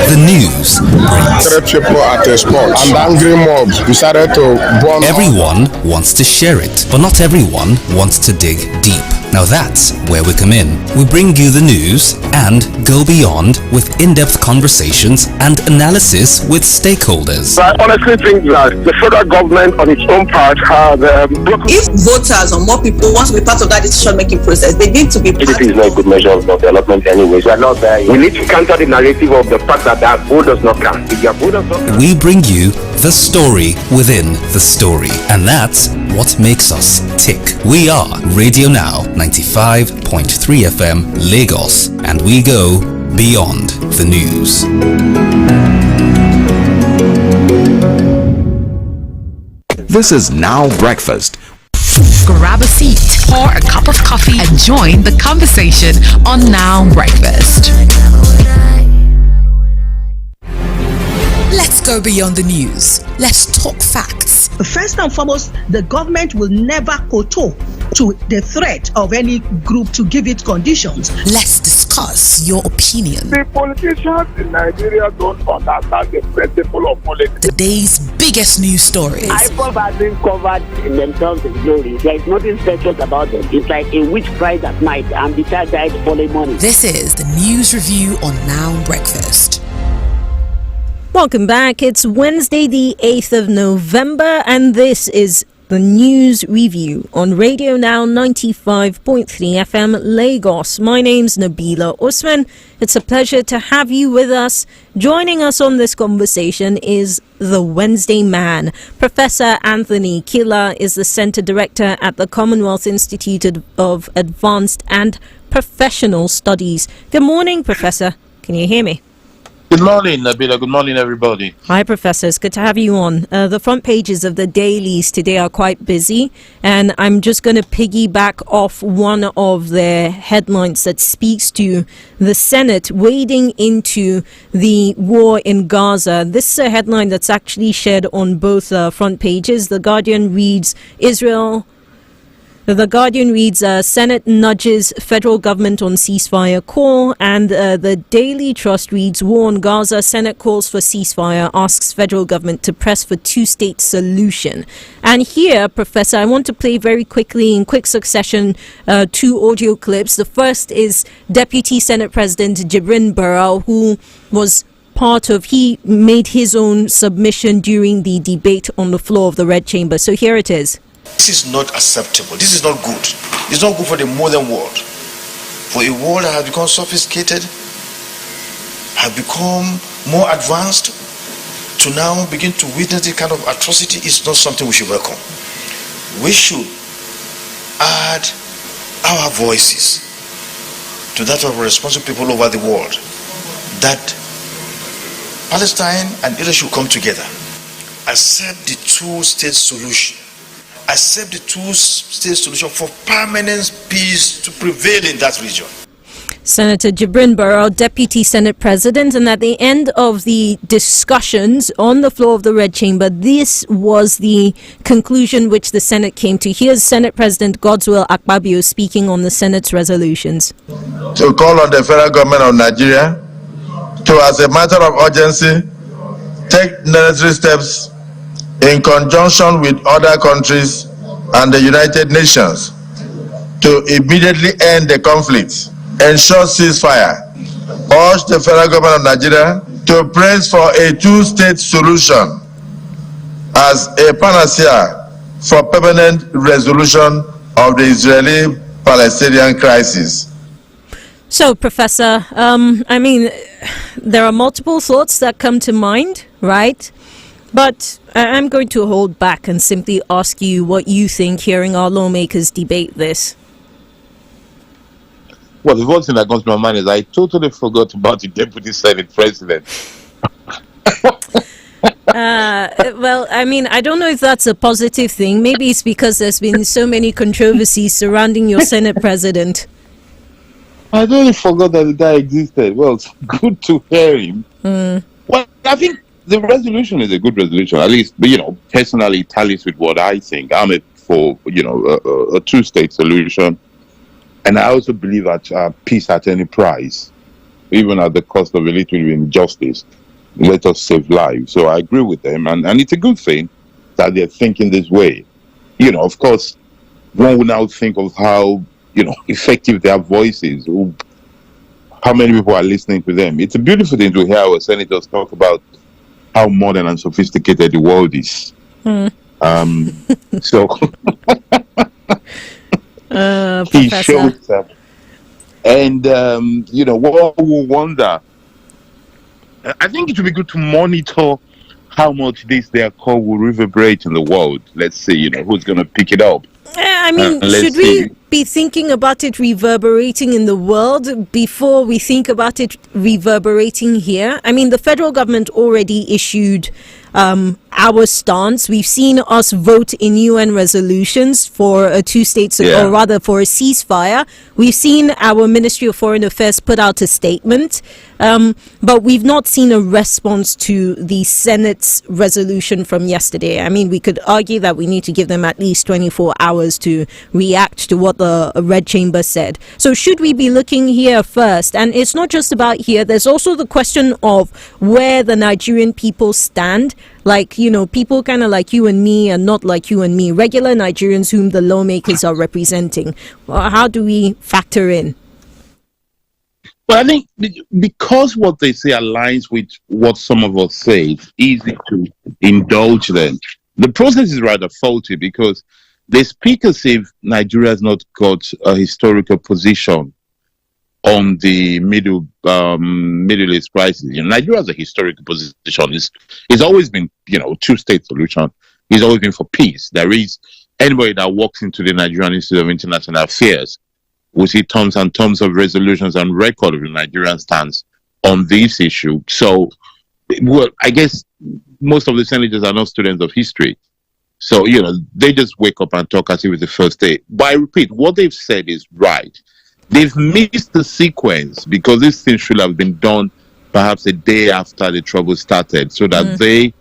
The news breaks. People at a spot and angry mobs decided to bomb. Everyone wants to share it, but not everyone wants to dig deep. Now that's where we come in. We bring you the news and go beyond with in-depth conversations and analysis with stakeholders. I honestly think that the federal government on its own part has broken. If voters or more people want to be part of that decision-making process, they need to be part GDP is not a good measure of development anyways. We are not there yet. We need to counter the narrative of the fact that our vote does not count. If your vote does not count. We bring you the story within the story. And that's what makes us tick. We are Radio Now 95.3 FM Lagos, and we go beyond the news. This is Now Breakfast. Grab a seat, pour a cup of coffee, and join the conversation on Now Breakfast. Let's go beyond the news. Let's talk facts. First and foremost, the government will never kowtow to the threat of any group to give it conditions. Let's discuss your opinion. The politicians in Nigeria don't understand the principle of politics. The day's biggest news stories. IPOB has been covered in themselves in glory. There is nothing special about them. It's like a witch cried at night and the child died following morning. This is the news review on Now Breakfast. Welcome back. It's Wednesday, the 8th of November, and this is the news review on Radio Now 95.3 FM Lagos. My name's Nabila Usman. It's a pleasure to have you with us. Joining us on this conversation is the Wednesday man. Professor Anthony Killer is the Center Director at the Commonwealth Institute of Advanced and Professional Studies. Good morning, Professor. Can you hear me? Good morning, Nabila. Good morning, everybody. Hi, Professor. It's good to have you on. The front pages of the dailies today are quite busy, and I'm just going to piggyback off one of their headlines that speaks to the Senate wading into the war in Gaza. This is a headline that's actually shared on both front pages. The Guardian reads, Senate nudges federal government on ceasefire call, and the Daily Trust reads, war on Gaza, Senate calls for ceasefire, asks federal government to press for two-state solution. And here, Professor, I want to play very quickly in quick succession two audio clips. The first is Deputy Senate President Jibrin Barrow, who was he made his own submission during the debate on the floor of the Red Chamber. So here it is. This is not acceptable. This is not good. It's not good for the modern world. For a world that has become sophisticated, has become more advanced, to now begin to witness this kind of atrocity is not something we should welcome. We should add our voices to that of responsible people over the world, that Palestine and Israel should come together, accept the two-state solution, accept the two-state solution for permanent peace to prevail in that region. Senator Jibrin Barrow, Deputy Senate President, and at the end of the discussions on the floor of the Red Chamber, this was the conclusion which the Senate came to. Here's Senate President Godswill Akpabio speaking on the Senate's resolutions. To call on the federal government of Nigeria to, as a matter of urgency, take necessary steps in conjunction with other countries and the United Nations to immediately end the conflict, ensure ceasefire, urge the federal government of Nigeria to press for a two-state solution as a panacea for permanent resolution of the Israeli-Palestinian crisis. So, Professor, there are multiple thoughts that come to mind, right? But I'm going to hold back and simply ask you what you think hearing our lawmakers debate this. Well, the one thing that comes to my mind is I totally forgot about the Deputy Senate President. I don't know if that's a positive thing. Maybe it's because there's been so many controversies surrounding your Senate President. I totally forgot that the guy existed. Well, it's good to hear him. Well, I think the resolution is a good resolution, at least, personally it tallies with what I think. I'm for, a two-state solution. And I also believe that peace at any price, even at the cost of a little bit of injustice, let us save lives. So I agree with them. And it's a good thing that they're thinking this way. Of course, one will now think of how, effective their voice is, how many people are listening to them. It's a beautiful thing to hear our senators talk about how modern and sophisticated the world is. He shows up. And, what we wonder, I think it would be good to monitor how much their call will reverberate in the world. Let's see, who's going to pick it up. Should we be thinking about it reverberating in the world before we think about it reverberating here? The federal government already issued our stance. We've seen us vote in UN resolutions for a two-state, or rather for a ceasefire. We've seen our Ministry of Foreign Affairs put out a statement, but we've not seen a response to the Senate's resolution from yesterday. We could argue that we need to give them at least 24 hours to react to what the Red Chamber said. So should we be looking here first? And it's not just about here. There's also the question of where the Nigerian people stand. People kind of like you and me and not like you and me, regular Nigerians whom the lawmakers are representing. How do we factor in? Well, I think because what they say aligns with what some of us say, it's easy to indulge them. the process is rather faulty because they speak as if Nigeria has not got a historical position on the Middle East crisis. Nigeria has a historical position. It's always been, two-state solution. It's always been for peace. There is anybody that walks into the Nigerian Institute of International Affairs will see tons and tons of resolutions and record of the Nigerian stance on this issue. So, well, I guess most of the senators are not students of history. So, they just wake up and talk as if it's the first day. But I repeat, what they've said is right. They've missed the sequence because this thing should have been done perhaps a day after the trouble started so that they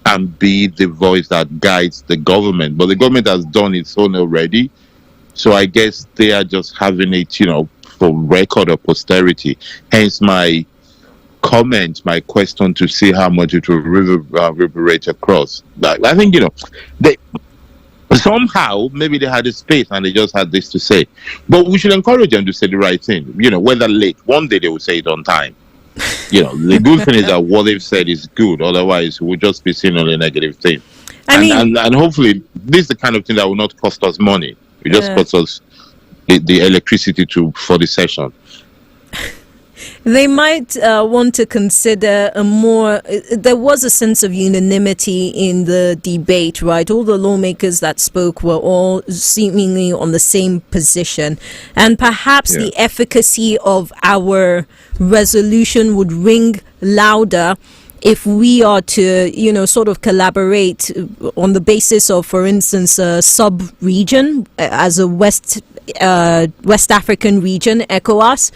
can be the voice that guides the government. But the government has done its own already. So I guess they are just having it, for record or posterity. Hence my comment, my question to see how much it will reverberate across. But I think, they somehow maybe they had a space and they just had this to say. But we should encourage them to say the right thing. Whether late, one day they will say it on time. The good thing is that what they've said is good. Otherwise, we'll just be seeing only negative thing. And hopefully, this is the kind of thing that will not cost us money. It just costs us the electricity for the session. They might want to consider there was a sense of unanimity in the debate, right? All the lawmakers that spoke were all seemingly on the same position. And perhaps the efficacy of our resolution would ring louder if we are to, sort of collaborate on the basis of, for instance, a sub-region as a West African region, ECOWAS,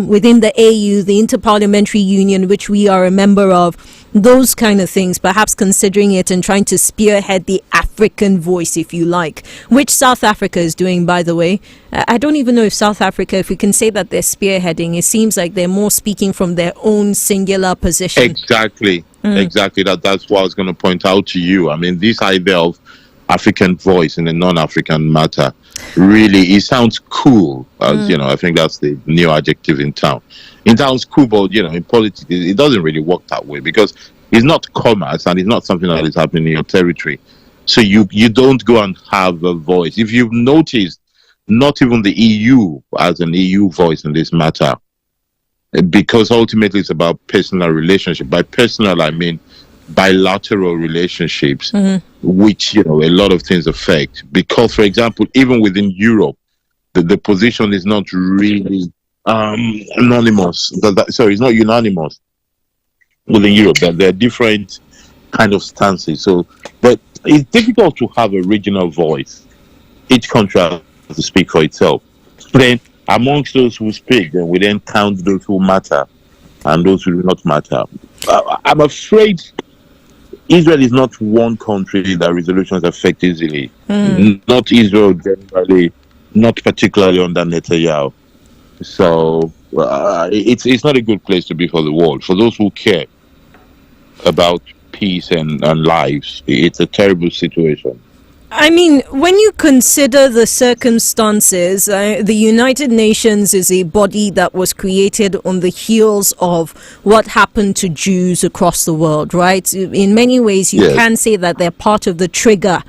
within the AU, the Interparliamentary Union, which we are a member of, those kind of things, perhaps considering it and trying to spearhead the African voice, if you like, which South Africa is doing, by the way. I don't even know if South Africa, if we can say that they're spearheading, it seems like they're more speaking from their own singular position. Exactly. That's what I was going to point out to you. I mean, this idea of African voice in a non-African matter, really, it sounds cool. I think that's the new adjective in town. It sounds cool, but, in politics, it doesn't really work that way because it's not commerce and it's not something that is happening in your territory. So you don't go and have a voice. If you've noticed, not even the EU has an EU voice in this matter, because ultimately it's about personal relationship. By personal, I mean bilateral relationships, which, a lot of things affect. Because, for example, even within Europe, the position is not really anonymous. It's not unanimous within Europe. There are different kind of stances. So, but it's difficult to have a regional voice. Each country has to speak for itself. Then, amongst those who speak, then we then count those who matter and those who do not matter. I'm afraid Israel is not one country that resolutions affect easily. Not Israel generally, not particularly under Netanyahu. So it's not a good place to be for the world. For those who care about peace and lives, it's a terrible situation. I mean, when you consider the circumstances, the United Nations is a body that was created on the heels of what happened to Jews across the world, right? In many ways, you can say that they're part of the trigger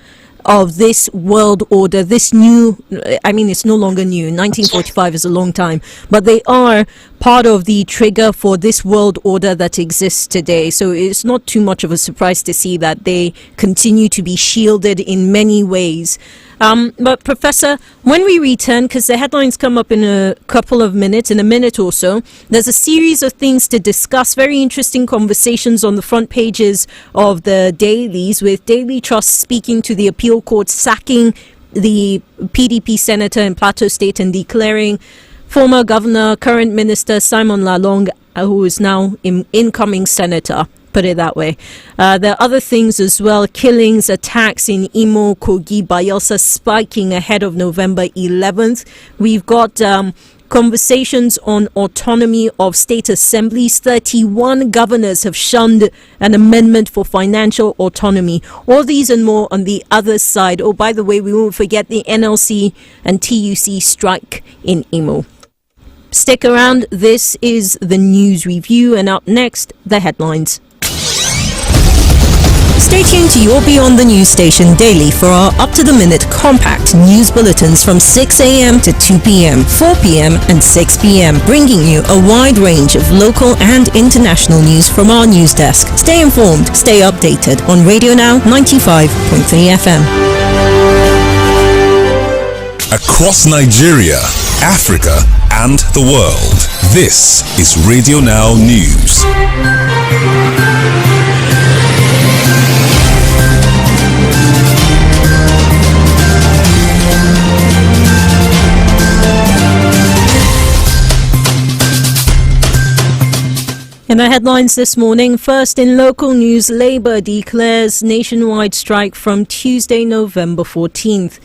of this world order, this new, I mean, it's no longer new. 1945 is a long time, but they are part of the trigger for this world order that exists today. So it's not too much of a surprise to see that they continue to be shielded in many ways. But Professor, when we return, because the headlines come up in a couple of minutes, in a minute or so, there's a series of things to discuss, very interesting conversations on the front pages of the dailies, with Daily Trust speaking to the appeal court, sacking the PDP senator in Plateau State and declaring former governor, current minister Simon Lalong, who is now incoming senator. Put it that way. There are other things as well. Killings, attacks in Imo, Kogi, Bayelsa spiking ahead of November 11th. We've got conversations on autonomy of state assemblies. 31 governors have shunned an amendment for financial autonomy. All these and more on the other side. Oh, by the way, we won't forget the NLC and TUC strike in Imo. Stick around. This is the news review, and up next, the headlines. Stay tuned to your Beyond the News station daily for our up-to-the-minute compact news bulletins from 6 a.m. to 2 p.m., 4 p.m. and 6 p.m., bringing you a wide range of local and international news from our news desk. Stay informed, stay updated on Radio Now 95.3 FM. Across Nigeria, Africa and the world, this is Radio Now News. In the headlines this morning, first in local news, Labour declares nationwide strike from Tuesday, November 14th.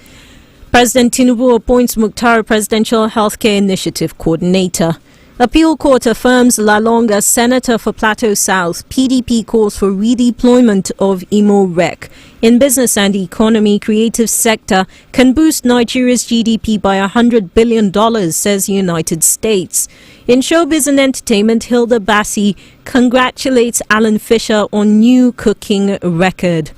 President Tinubu appoints Mukhtar Presidential Healthcare Initiative Coordinator. Appeal Court affirms Lalong as Senator for Plateau South. PDP calls for redeployment of Imo Rec. In business and economy, creative sector can boost Nigeria's GDP by $100 billion, says United States. In showbiz and entertainment, Hilda Bassi congratulates Alan Fisher on new cooking record.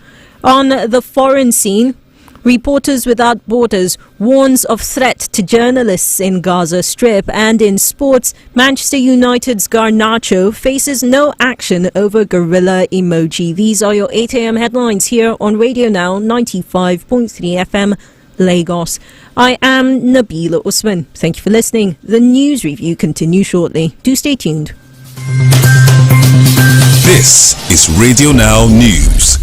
On the foreign scene, Reporters Without Borders warns of threat to journalists in Gaza Strip. And in sports, Manchester United's Garnacho faces no action over gorilla emoji. These are your 8 a.m. headlines here on Radio Now 95.3 FM Lagos. I am Nabila Usman. Thank you for listening. The news review continues shortly. Do stay tuned. This is Radio Now News.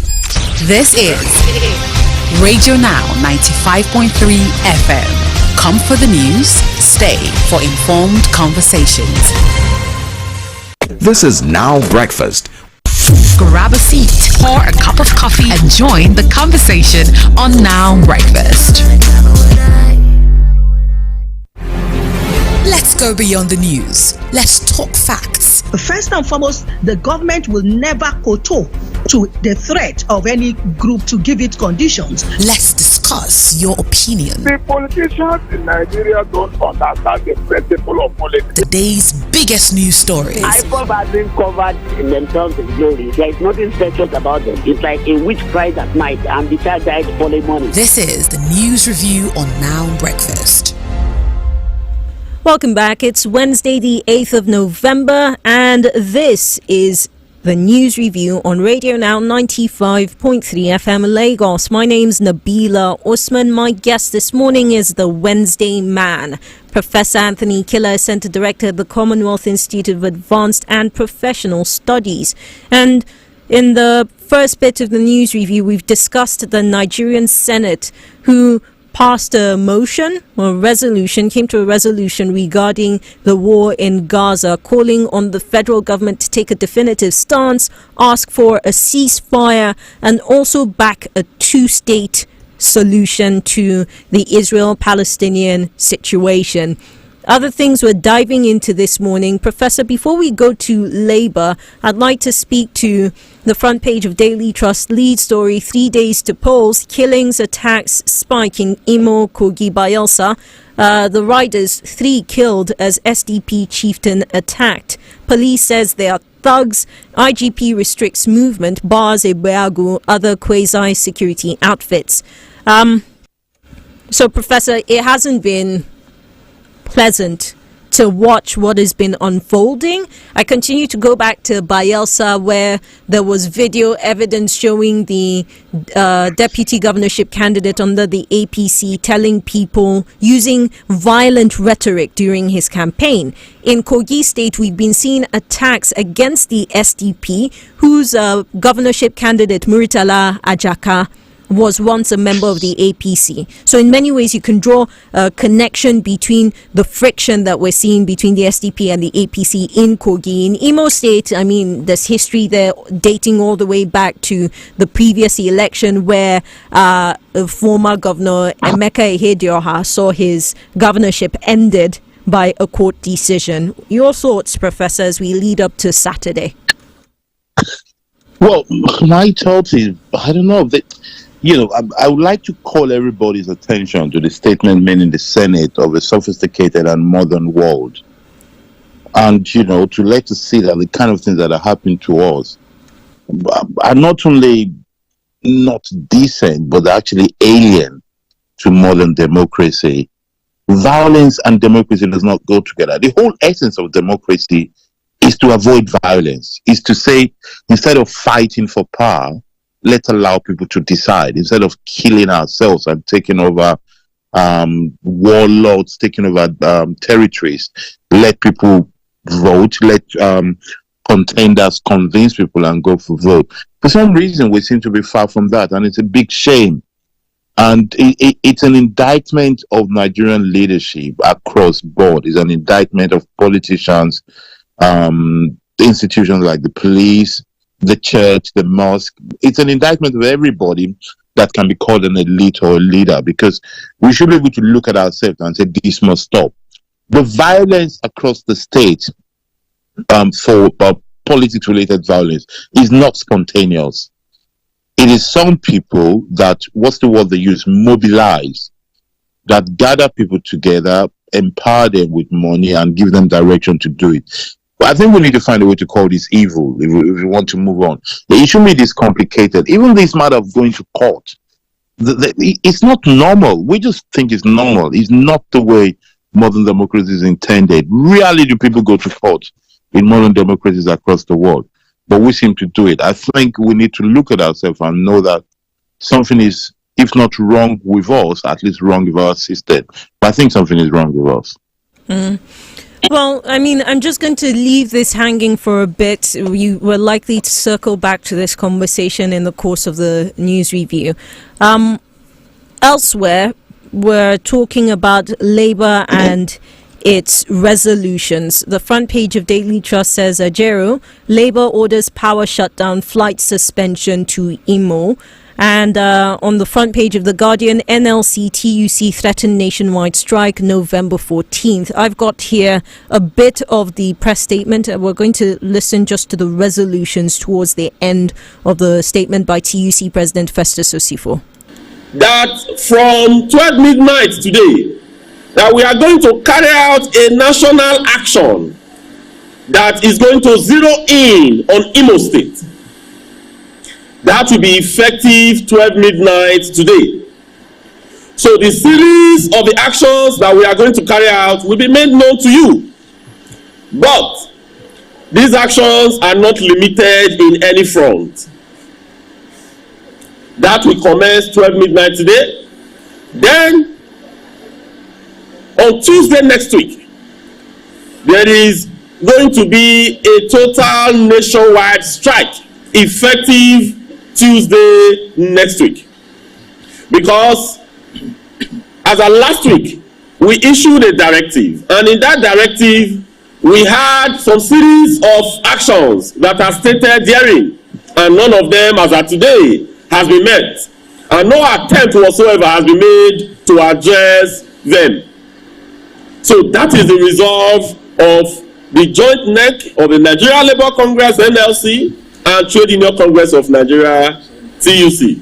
This is Radio Now 95.3 FM. Come for the news, stay for informed conversations. This is Now Breakfast. Grab a seat, pour a cup of coffee, and join the conversation on Now Breakfast. Let's go beyond the news. Let's talk facts. First and foremost, the government will never kowtow to the threat of any group to give it conditions. Let's discuss your opinion. The politicians in Nigeria don't understand the principle of politics. The day's biggest news stories. IPOB has been covered in themselves in glory. There is nothing special about them. It's like a witch cried at night and the child died following morning. This is the news review on Now Breakfast. Welcome back. It's Wednesday, the 8th of November, and this is the news review on Radio Now 95.3 FM Lagos. My name's Nabila Usman. My guest this morning is the Wednesday man, Professor Anthony Killer, Center Director at the Commonwealth Institute of Advanced and Professional Studies. And in the first bit of the news review, we've discussed the Nigerian Senate, who passed a motion or resolution, came to a resolution regarding the war in Gaza, calling on the federal government to take a definitive stance, ask for a ceasefire, and also back a two-state solution to the Israel-Palestinian situation. Other things we're diving into this morning. Professor, before we go to Labour, I'd like to speak to the front page of Daily Trust lead story, 3 days to polls, killings, attacks spike in Imo, Kogi, Bayelsa. The riders, 3 killed as SDP chieftain attacked. Police says they are thugs. IGP restricts movement, bars Ebeagu, other quasi-security outfits. So, Professor, it hasn't been pleasant to watch what has been unfolding. I continue to go back to Bayelsa, where there was video evidence showing the deputy governorship candidate under the APC telling people, using violent rhetoric during his campaign. In Kogi State, we've been seeing attacks against the SDP, whose governorship candidate, Muritala Ajaka, was once a member of the APC. So in many ways, you can draw a connection between the friction that we're seeing between the SDP and the APC in Kogi. In Imo State, I mean, there's history there dating all the way back to the previous election where former governor Emeka Ihedioha saw his governorship ended by a court decision. Your thoughts, Professor, as we lead up to Saturday? Well, my thoughts is, I don't know, I would like to call everybody's attention to the statement made in the Senate of a sophisticated and modern world. And, to let us see that the kind of things that are happening to us are not only not decent, but actually alien to modern democracy. Violence and democracy does not go together. The whole essence of democracy is to avoid violence, is to say, instead of fighting for power, let's allow people to decide. Instead of killing ourselves and taking over warlords, taking over territories, let people vote, let contenders convince people and go for vote. For some reason, we seem to be far from that, and it's a big shame. And it's an indictment of Nigerian leadership across board. It's an indictment of politicians, institutions like the police, the church, the mosque. It's an indictment of everybody that can be called an elite or a leader, because we should be able to look at ourselves and say, this must stop. The violence across the state for politics-related violence is not spontaneous. It is some people that, what's the word they use, mobilize, that gather people together, empower them with money and give them direction to do it. But I think we need to find a way to call this evil if we want to move on. The issue made this complicated. Even this matter of going to court, it's not normal. We just think it's normal. It's not the way modern democracy is intended. Rarely do people go to court in modern democracies across the world, but we seem to do it. I think we need to look at ourselves and know that something is, if not wrong with us, at least wrong with our system. But I think something is wrong with us. Well, I mean, I'm just going to leave this hanging for a bit. We were likely to circle back to this conversation in the course of the news review. Elsewhere, we're talking about Labour and its resolutions. The front page of Daily Trust says, Ajero, Labour orders power shutdown, flight suspension to Imo. And on the front page of The Guardian, NLC TUC threatened nationwide strike November 14th. I've got here a bit of the press statement. We're going to listen just to the resolutions towards the end of the statement by TUC President Festus Osifo. That from 12 midnight today, that we are going to carry out a national action that is going to zero in on Imo State. That will be effective 12 midnight today. So the series of the actions that we are going to carry out will be made known to you. But these actions are not limited in any front. That will commence 12 midnight today. Then, on Tuesday next week, there is going to be a total nationwide strike, effective Tuesday next week. Because as of last week, we issued a directive, and in that directive, we had some series of actions that are stated therein, and none of them, as of today, has been met, and no attempt whatsoever has been made to address them. So that is the resolve of the joint neck of the Nigeria Labour Congress (NLC) and Trade Union Congress of Nigeria (TUC).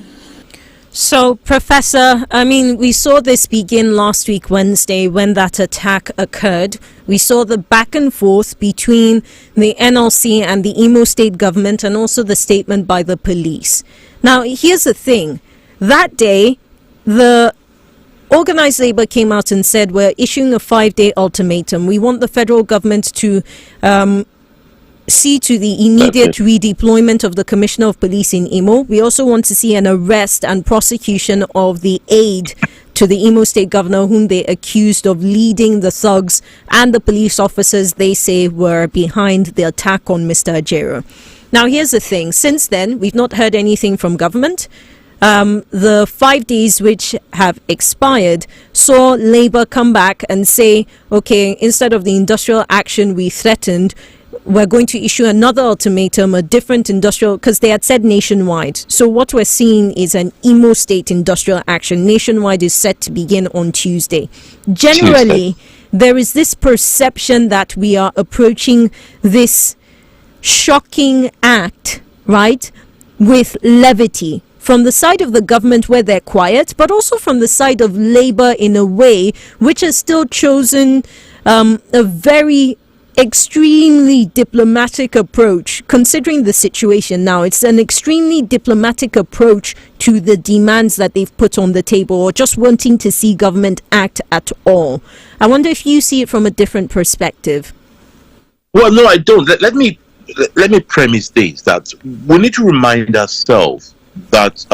So, Professor, I mean, we saw this begin last week, Wednesday, when that attack occurred. We saw the back and forth between the NLC and the Imo State government, and also the statement by the police. Now, here's the thing. That day, the Organized Labour came out and said, we're issuing a 5-day ultimatum. We want the federal government to see to the immediate redeployment of the Commissioner of Police in Imo. We also want to see an arrest and prosecution of the aide to the Imo State Governor, whom they accused of leading the thugs and the police officers they say were behind the attack on Mr. Ajero. Now, here's the thing. Since then, we've not heard anything from government. The 5 days which have expired saw Labour come back and say, okay, instead of the industrial action we threatened, we're going to issue another ultimatum, a different industrial, because they had said nationwide. So what we're seeing is an Imo State industrial action. Nationwide is set to begin on Tuesday. Generally, there is this perception that we are approaching this shocking act, right, with levity. From the side of the government, where they're quiet, but also from the side of Labour in a way which has still chosen a very extremely diplomatic approach, considering the situation now. It's an extremely diplomatic approach to the demands that they've put on the table, or just wanting to see government act at all. I wonder if you see it from a different perspective. Well, no, I don't. Let me premise this, that we need to remind ourselves that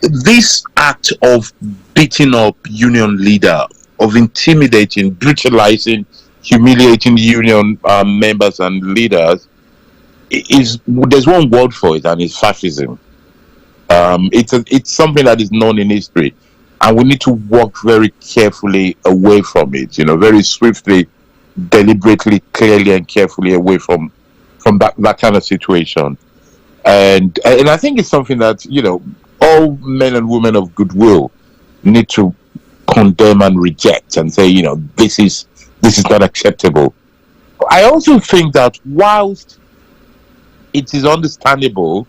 this act of beating up union leader, of intimidating, brutalizing, humiliating union members and leaders, there's one word for it, and it's fascism. It's something that is known in history, and we need to walk very carefully away from it. Very swiftly, deliberately, clearly, and carefully away from that kind of situation. And I think it's something that all men and women of goodwill need to condemn and reject and say, this is not acceptable. I also think that whilst it is understandable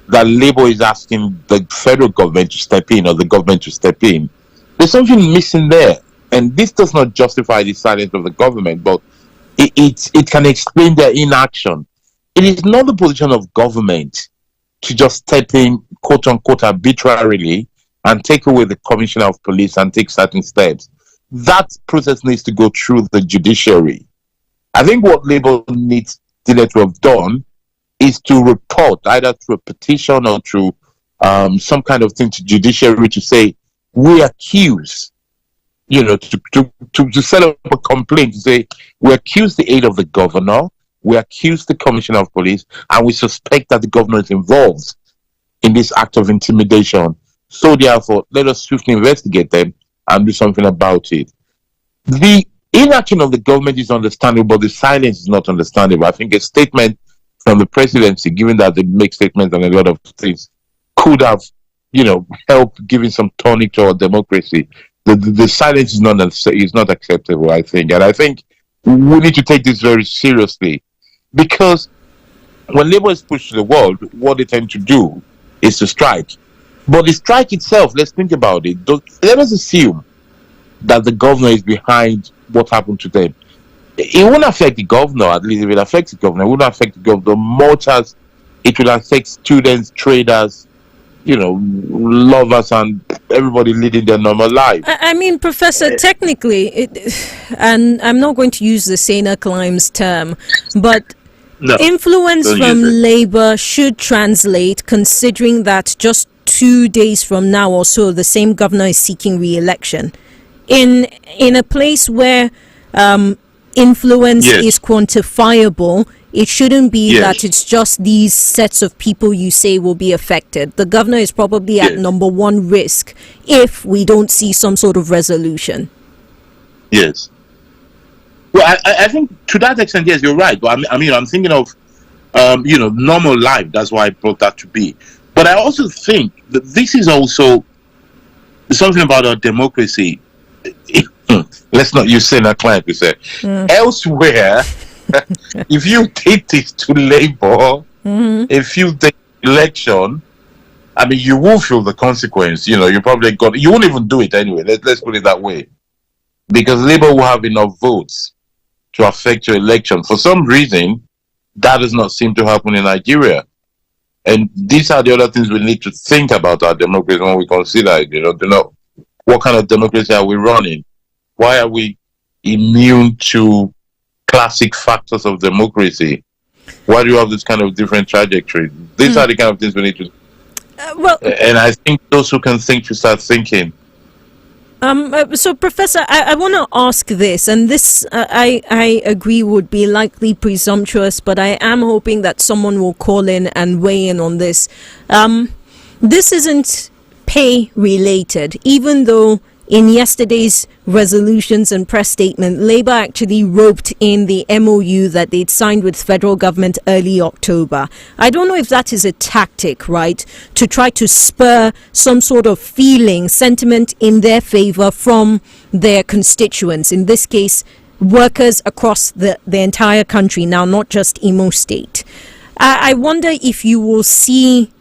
that Labour is asking the federal government to step in, or the government to step in, there's something missing there. And this does not justify the silence of the government, but it can explain their inaction. It is not the position of government to just step in, quote unquote, arbitrarily and take away the commissioner of police and take certain steps. That process needs to go through the judiciary. I think what Labour needs to have done is to report, either through a petition or through some kind of thing to judiciary, to say, we accuse, to set up a complaint, to say, we accuse the aid of the governor, we accuse the commissioner of police, and we suspect that the governor is involved in this act of intimidation. So therefore, let us swiftly investigate them and do something about it. The inaction of the government is understandable, but the silence is not understandable. I think a statement from the presidency, given that they make statements on a lot of things, could have, helped giving some tonic to our democracy. The silence is not acceptable, I think. And I think we need to take this very seriously, because when Labour is pushed to the wall, what they tend to do is to strike. But the strike itself, let's think about it. Let us assume that the governor is behind what happened to them. It won't affect the governor, at least if it affects the governor. It won't affect the governor much as it will affect students, traders, lovers, and everybody leading their normal life. I mean, Professor, technically, and I'm not going to use the Sena Climbs term, but influence from Labour should translate, considering that just 2 days from now or so, the same governor is seeking re-election. In a place where influence is quantifiable, it shouldn't be that it's just these sets of people you say will be affected. The governor is probably at number one risk if we don't see some sort of resolution. Yes. Well, I think to that extent, yes, you're right. But I'm thinking of, normal life. That's why I brought that to be. But I also think that this is also something about our democracy. Let's not use Sena Climbs, we say. Elsewhere, if you take this to Labour, if you take election, you will feel the consequence. You won't even do it anyway. Let's put it that way. Because Labour will have enough votes to affect your election. For some reason, that does not seem to happen in Nigeria. And these are the other things we need to think about our democracy when we consider it. What kind of democracy are we running? Why are we immune to classic factors of democracy? Why do you have this kind of different trajectory? These are the kind of things we need to... and I think those who can think should start thinking. So, Professor, I want to ask this, and this I agree would be likely presumptuous, but I am hoping that someone will call in and weigh in on this. This isn't pay related, even though in yesterday's resolutions and press statement, Labour actually roped in the MOU that they'd signed with federal government early October. I don't know if that is a tactic, right, to try to spur some sort of sentiment in their favour from their constituents, in this case, workers across the entire country now, not just Imo State. I wonder if you will see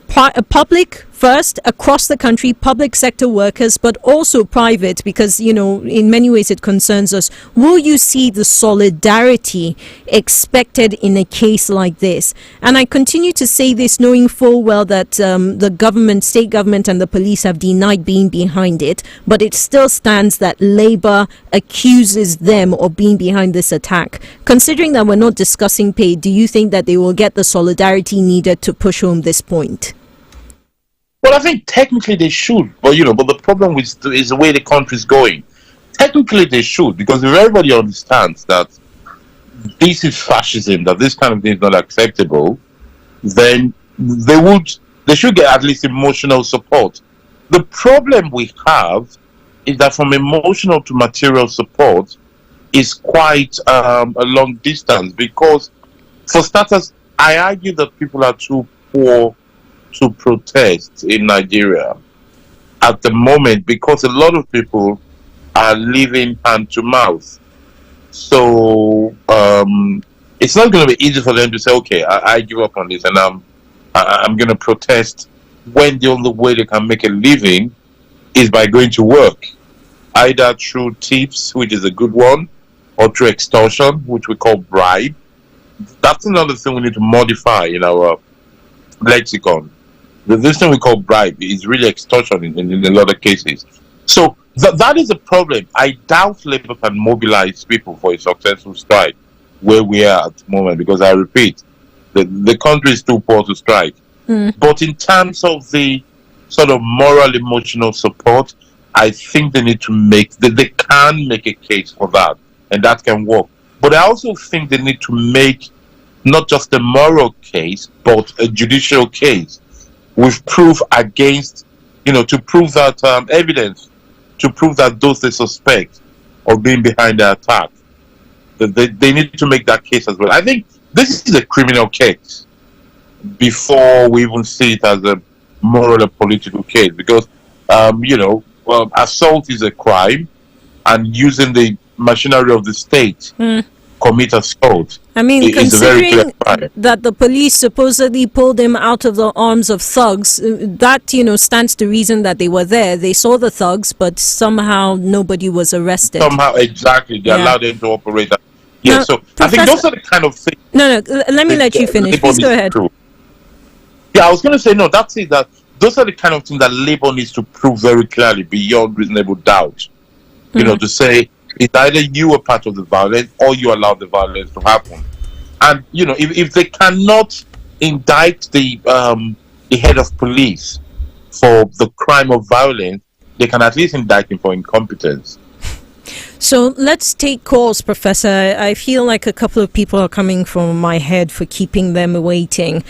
public First, across the country, public sector workers, but also private, because, in many ways it concerns us. Will you see the solidarity expected in a case like this? And I continue to say this knowing full well that the government, state government and the police have denied being behind it, but it still stands that Labour accuses them of being behind this attack. Considering that we're not discussing pay, do you think that they will get the solidarity needed to push home this point? Well, I think technically they should, but the problem is the way the country is going. Technically they should, because if everybody understands that this is fascism, that this kind of thing is not acceptable, then they should get at least emotional support. The problem we have is that from emotional to material support is quite a long distance, because for starters, I argue that people are too poor to protest in Nigeria at the moment, because a lot of people are living hand to mouth. So it's not going to be easy for them to say, okay, I give up on this and I'm going to protest, when the only way they can make a living is by going to work, either through tips, which is a good one, or through extortion, which we call bribe. That's another thing we need to modify in our lexicon. This thing we call bribe is really extortion in a lot of cases. So that is a problem. I doubt Labour can mobilize people for a successful strike where we are at the moment, because I repeat, the country is too poor to strike. But in terms of the sort of moral, emotional support, I think they need to they can make a case for that, and that can work. But I also think they need to make not just a moral case, but a judicial case with proof against, to prove that evidence, to prove that those they suspect of being behind the attack, they need to make that case as well. I think this is a criminal case before we even see it as a moral or political case, because, assault is a crime, and using the machinery of the state commit assault. I mean, considering that the police supposedly pulled him out of the arms of thugs, that, stands to reason that they were there. They saw the thugs, but somehow nobody was arrested. Somehow, exactly. They allowed them to operate. Yeah, now, so Professor, I think those are the kind of things... No, let me let you finish. Please go ahead. Yeah, I was going to say, that's it. That those are the kind of things that Labour needs to prove very clearly, beyond reasonable doubt. To say, it's either you were part of the violence or you allowed the violence to happen. And, if they cannot indict the head of police for the crime of violence, they can at least indict him for incompetence. So let's take calls, Professor. I feel like a couple of people are coming from my head for keeping them waiting.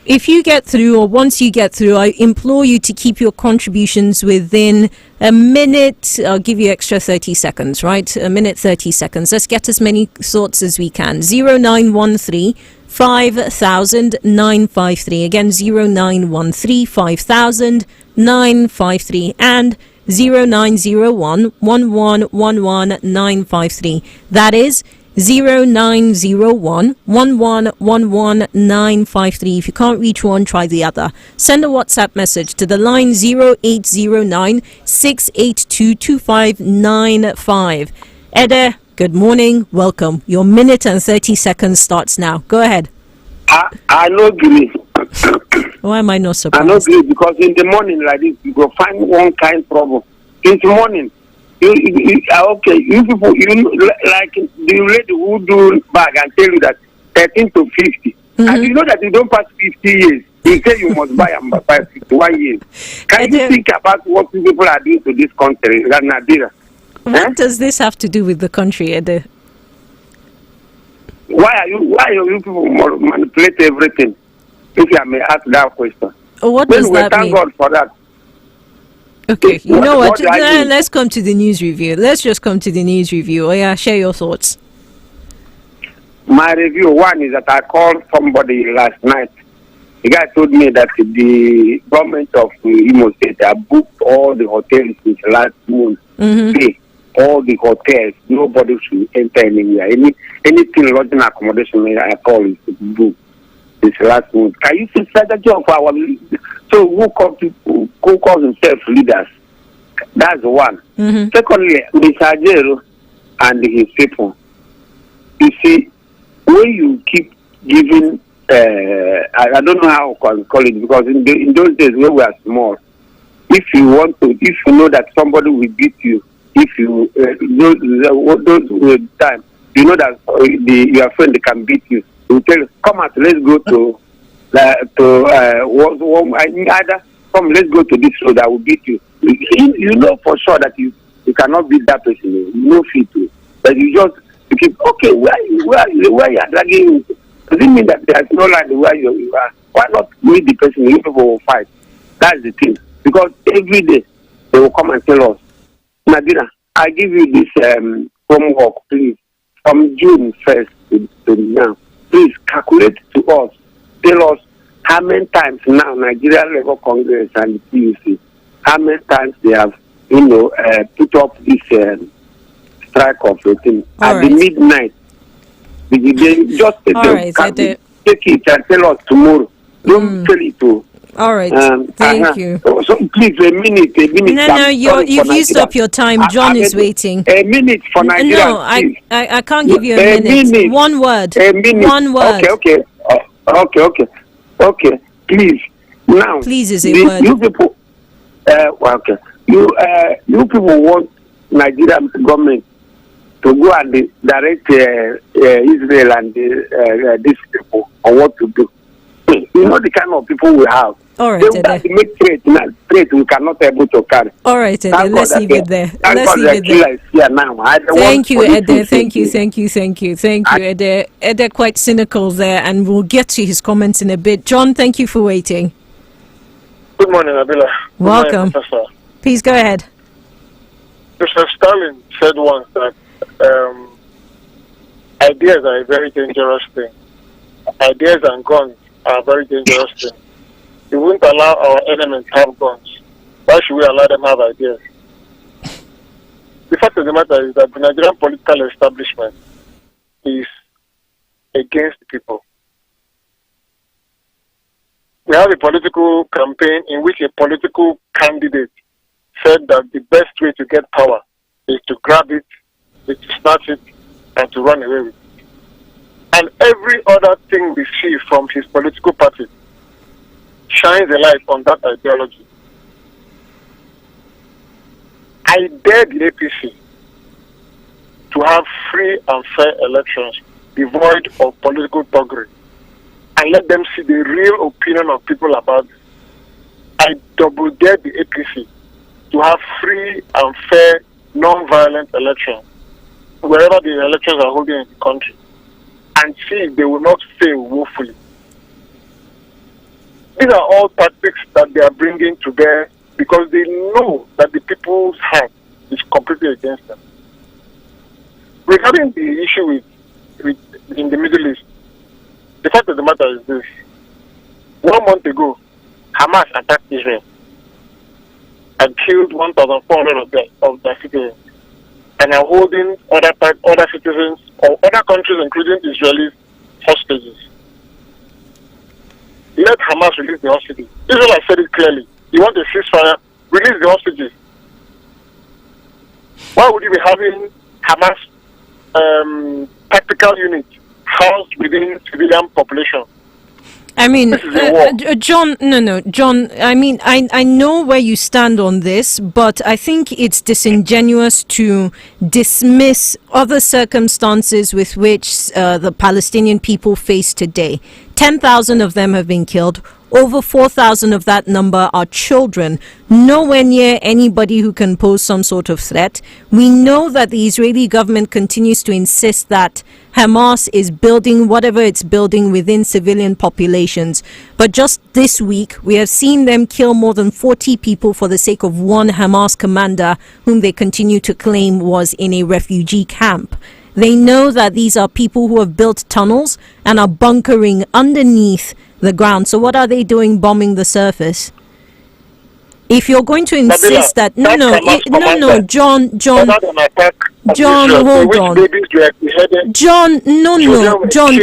If you get through, or once you get through, I implore you to keep your contributions within a minute. I'll give you extra 30 seconds, right? A minute, 30 seconds. Let's get as many thoughts as we can. 0913 5000 953. Again, 0913 5000 953 and 0901 1111 953. That is 0901 1111 953. If you can't reach one, try the other. Send a WhatsApp message to the line 0809 682 2595. Ede, good morning, welcome. Your minute and 30 seconds starts now. Go ahead. I no agree. Why am I not surprised? I no agree, because in the morning like this, you go find one kind problem. In the morning, you people, like the lady who do bag and tell you that 13 to 50. And you know that you don't pass 50 years. You say you must buy them by 51 years. Can you think about what people are doing to this country, Nigeria? What does this have to do with the country, Ede? Why are you people manipulate everything? If I may ask that question. What does that mean? Thank God for that. Okay, you know what? Let's come to the news review. Let's just come to the news review. Oh yeah, share your thoughts. My review one is that I called somebody last night. The guy told me that the government of Imo State have booked all the hotels since last month. All the hotels, nobody should enter anywhere. Anything lodging accommodation at all is booked this last month. Can you see strategy of our So who calls themselves leaders? That's one. Secondly, Mr. Ajero and his people. You see, when you keep giving, I don't know how I can call it, because in those days when we are small, if you know that somebody will beat you, if you those time, you know that your friend can beat you. He will tell you, come out, let's go to either come, let's go to this road. I will beat you. You know for sure that you cannot beat that person. You know fit to, but you keep okay. Where you are dragging? Does it mean that there is no line where you are? Why not meet the person? You people will fight. That's the thing. Because every day they will come and tell us, Nadina, I give you this homework, please, from June 1st to now. Please calculate to us. Tell us how many times now Nigeria Labour Congress and the PUC, how many times they have, put up this strike of the thing. At the midnight, they just take it and tell us tomorrow. Don't tell it to. All right, thank you. So please, a minute. No, you've used up your time. John is waiting. A minute for Nigeria. No, I can't give you a minute. One word. A minute. One word. Okay. Please. Now. Please is a word. You people. Okay. You people want Nigerian government to go and direct Israel and these people on what to do. You know the kind of people we have. All right, they want to make trade we cannot able to carry. All right, Ede, let's leave it there. Let's leave it there. Thank you, Ede. Thank you, Ede. Ede quite cynical there, and we'll get to his comments in a bit. John, thank you for waiting. Good morning, Abila. Welcome. Morning, please go ahead. Mr. Stalin said once that ideas are a very dangerous thing. Ideas and guns are a very dangerous thing. We wouldn't allow our enemies to have guns. Why should we allow them to have ideas? The fact of the matter is that the Nigerian political establishment is against the people. We have a political campaign in which a political candidate said that the best way to get power is to grab it, is to snatch it, and to run away with it. And every other thing we see from his political party shines a light on that ideology. I dare the APC to have free and fair elections devoid of political thuggery and let them see the real opinion of people about this. I double dare the APC to have free and fair, non-violent elections wherever the elections are holding in the country, and see if they will not fail woefully. These are all tactics that they are bringing to bear because they know that the people's heart is completely against them. Regarding the issue with in the Middle East, the fact of the matter is this. 1 month ago, Hamas attacked Israel and killed 1,400 of their citizens, and are holding other citizens or other countries, including Israelis, hostages. Let Hamas release the hostages. Israel has said it clearly. You want a ceasefire? Release the hostages. Why would you be having Hamas tactical units housed within civilian population? I mean, John, John, I mean, I know where you stand on this, but I think it's disingenuous to dismiss other circumstances with which the Palestinian people face today. 10,000 of them have been killed. Over 4,000 of that number are children, nowhere near anybody who can pose some sort of threat. We know that the Israeli government continues to insist that Hamas is building whatever it's building within civilian populations. But just this week, we have seen them kill more than 40 people for the sake of one Hamas commander whom they continue to claim was in a refugee camp. They know that these are people who have built tunnels and are bunkering underneath the ground. So what are they doing bombing the surface? If you're going to insist that John, hold on. John,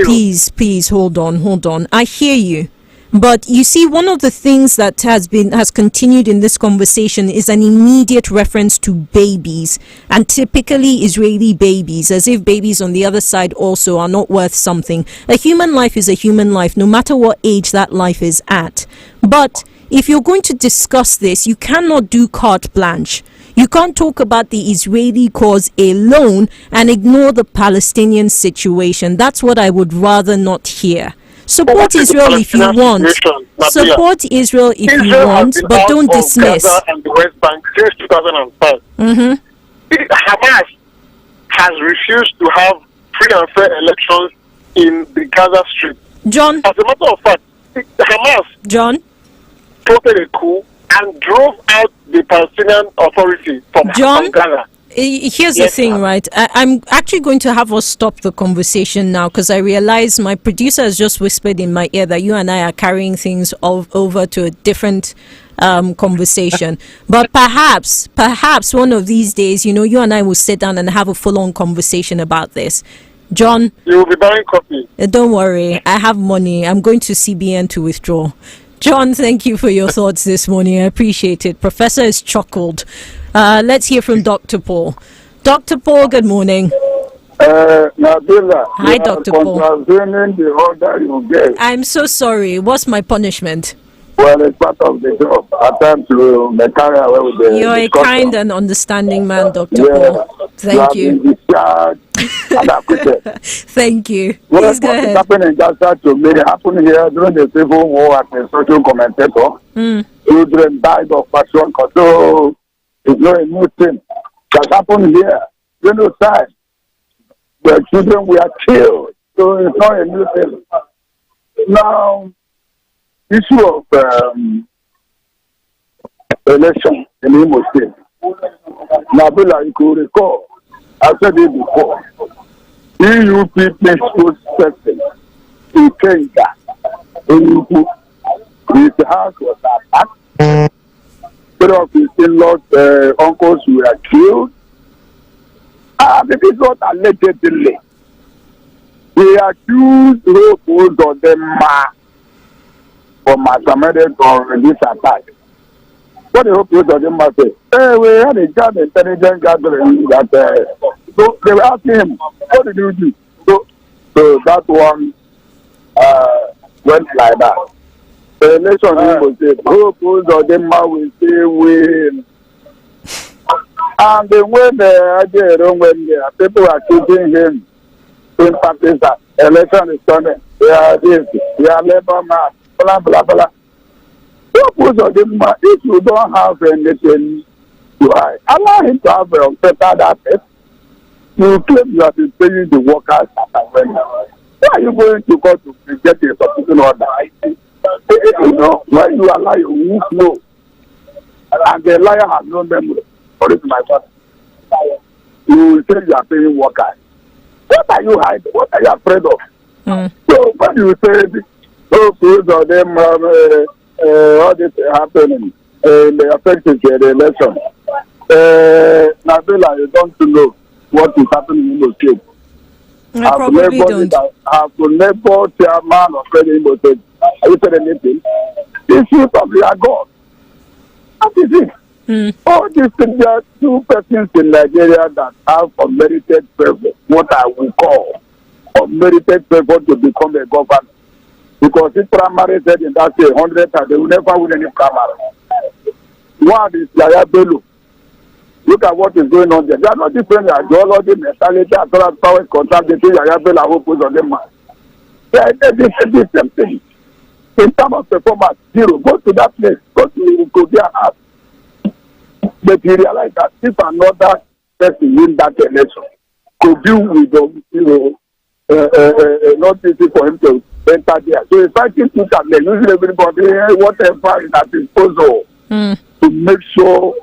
please hold on. I hear you. But you see, one of the things that has continued in this conversation is an immediate reference to babies, and typically Israeli babies, as if babies on the other side also are not worth something. A human life is a human life, no matter what age that life is at. But if you're going to discuss this, you cannot do carte blanche. You can't talk about the Israeli cause alone and ignore the Palestinian situation. That's what I would rather not hear. Support Israel if you want. Support Israel if you want, but don't dismiss. Gaza and the West Bank since 2005. Hamas has refused to have free and fair elections in the Gaza Strip. John. As a matter of fact, Hamas plotted a coup and drove out the Palestinian Authority from Gaza. Here's the thing, right? I'm actually going to have us stop the conversation now, because I realize my producer has just whispered in my ear that you and I are carrying things over to a different conversation. But perhaps one of these days, you and I will sit down and have a full-on conversation about this. John, you will be buying coffee. Don't worry, I have money. I'm going to CBN to withdraw. John, thank you for your thoughts this morning. I appreciate it. Professor has chuckled. Let's hear from Dr. Paul. Dr. Paul, good morning. Nabila, hi, Dr. Paul. The order you gave. I'm so sorry. What's my punishment? Well, it's part of the job. Attempt to make carry away with the You're a kind and understanding man, Dr. Paul. Thank you. Thank you. Please go ahead. What happened in Gaza to me happened here during the civil war as a social commentator. Children died of passion, so it's not a new thing. That happened here. Genocide. The children were killed. So it's not a new thing. Now, issue of election in Imo State. Nabila, you could recall, I said it before, EUP peaceful person in Kenya, his house was attacked. Three of his in-laws, uncles were killed. This is not allegedly. They accused those of them for masterminded on this attack. What the hope of them say? Hey, we had a job intelligence gathering that so they were asking him, what did you do? So that one went like that. The election will say, hope of them will say win. And then when people are accusing him in Pakistan, election is coming. They are this, they are labor man, blah blah blah. If you don't have anything to hide, allow him to have a better asset. You claim you have been paying the workers at when. Why are you going to court to get a substitution order? When you allow your wolf know, and the liar has no memory, for it my father, you say you are paying workers. What are you hiding? What are you afraid of? So when you say, those of them, all this happening, they affected the election. Nabila, you don't know what is happening in the state. I probably don't. Have the labor chairman of the Imo State. Are you saying anything? Issues of your God. That is it. All these things, there are two persons in Nigeria that have unmerited favor, what I will call unmerited favor to become a governor. Because this primary said in that state 100 times, they will never win any primary. One is Yaya Bello. Look at what is going on there. They are not different ideology, mentality, as well as power contract between Yaya Bello and who on them. They are the same thing. In terms of performance, zero. Go to that place. Go to Kogia House. But you realize that if another person win that election, could do with them, not easy for him to enter there. So he's fighting to and using everybody, whatever is at disposal to make sure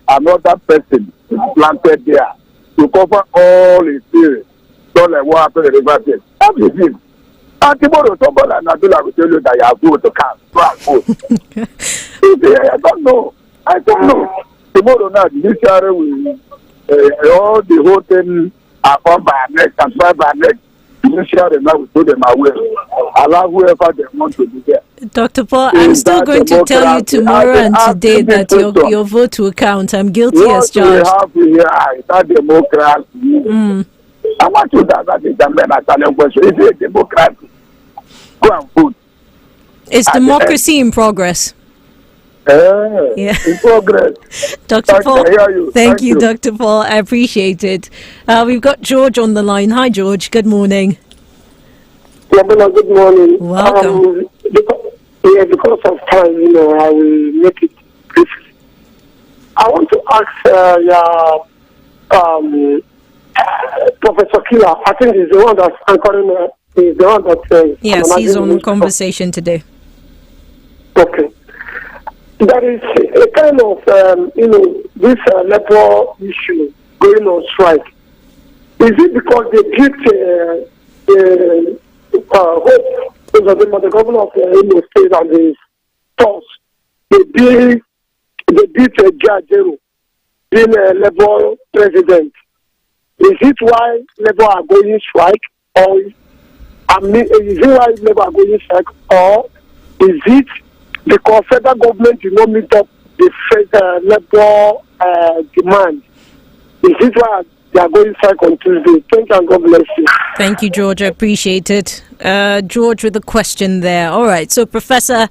another person is planted there to cover all his fears. So like what happened in the River State. That is it. And tomorrow somebody like Nabila will tell you that you have voted to cast. I don't know. Tomorrow now, this year will all the whole thing are on by next and by next. judiciary now will throw them away. Allow whoever they want to be there. Dr. Paul, I'm still going to tell you tomorrow and today that your vote will count. I'm guilty as charged. What we have here is that democracy. I want to that is the main Italian question. Is it democracy? Go and vote. It's democracy in progress. In progress. Dr. Paul, thank you, Dr. Paul. I appreciate it. We've got George on the line. Hi, George. Good morning. Good morning. Welcome. Because of time, I will make it brief. I want to ask Professor Kila. I think he's the one that's anchoring. He's the one that. Yes, he's on the conversation today. Okay. There is a kind of, this labor issue going on strike. Is it because they get hope? The governor of Imo State and the Stores, they beat Jajero, being a Labour president. Is it why Labour are going strike, or is it why Labour are going strike, or is it because federal government did not meet up the Labour demand? Is it why they are going strike on Tuesday? Thank you and God bless you. Thank you, George. I appreciate it. George with a question there. All right. So, Professor,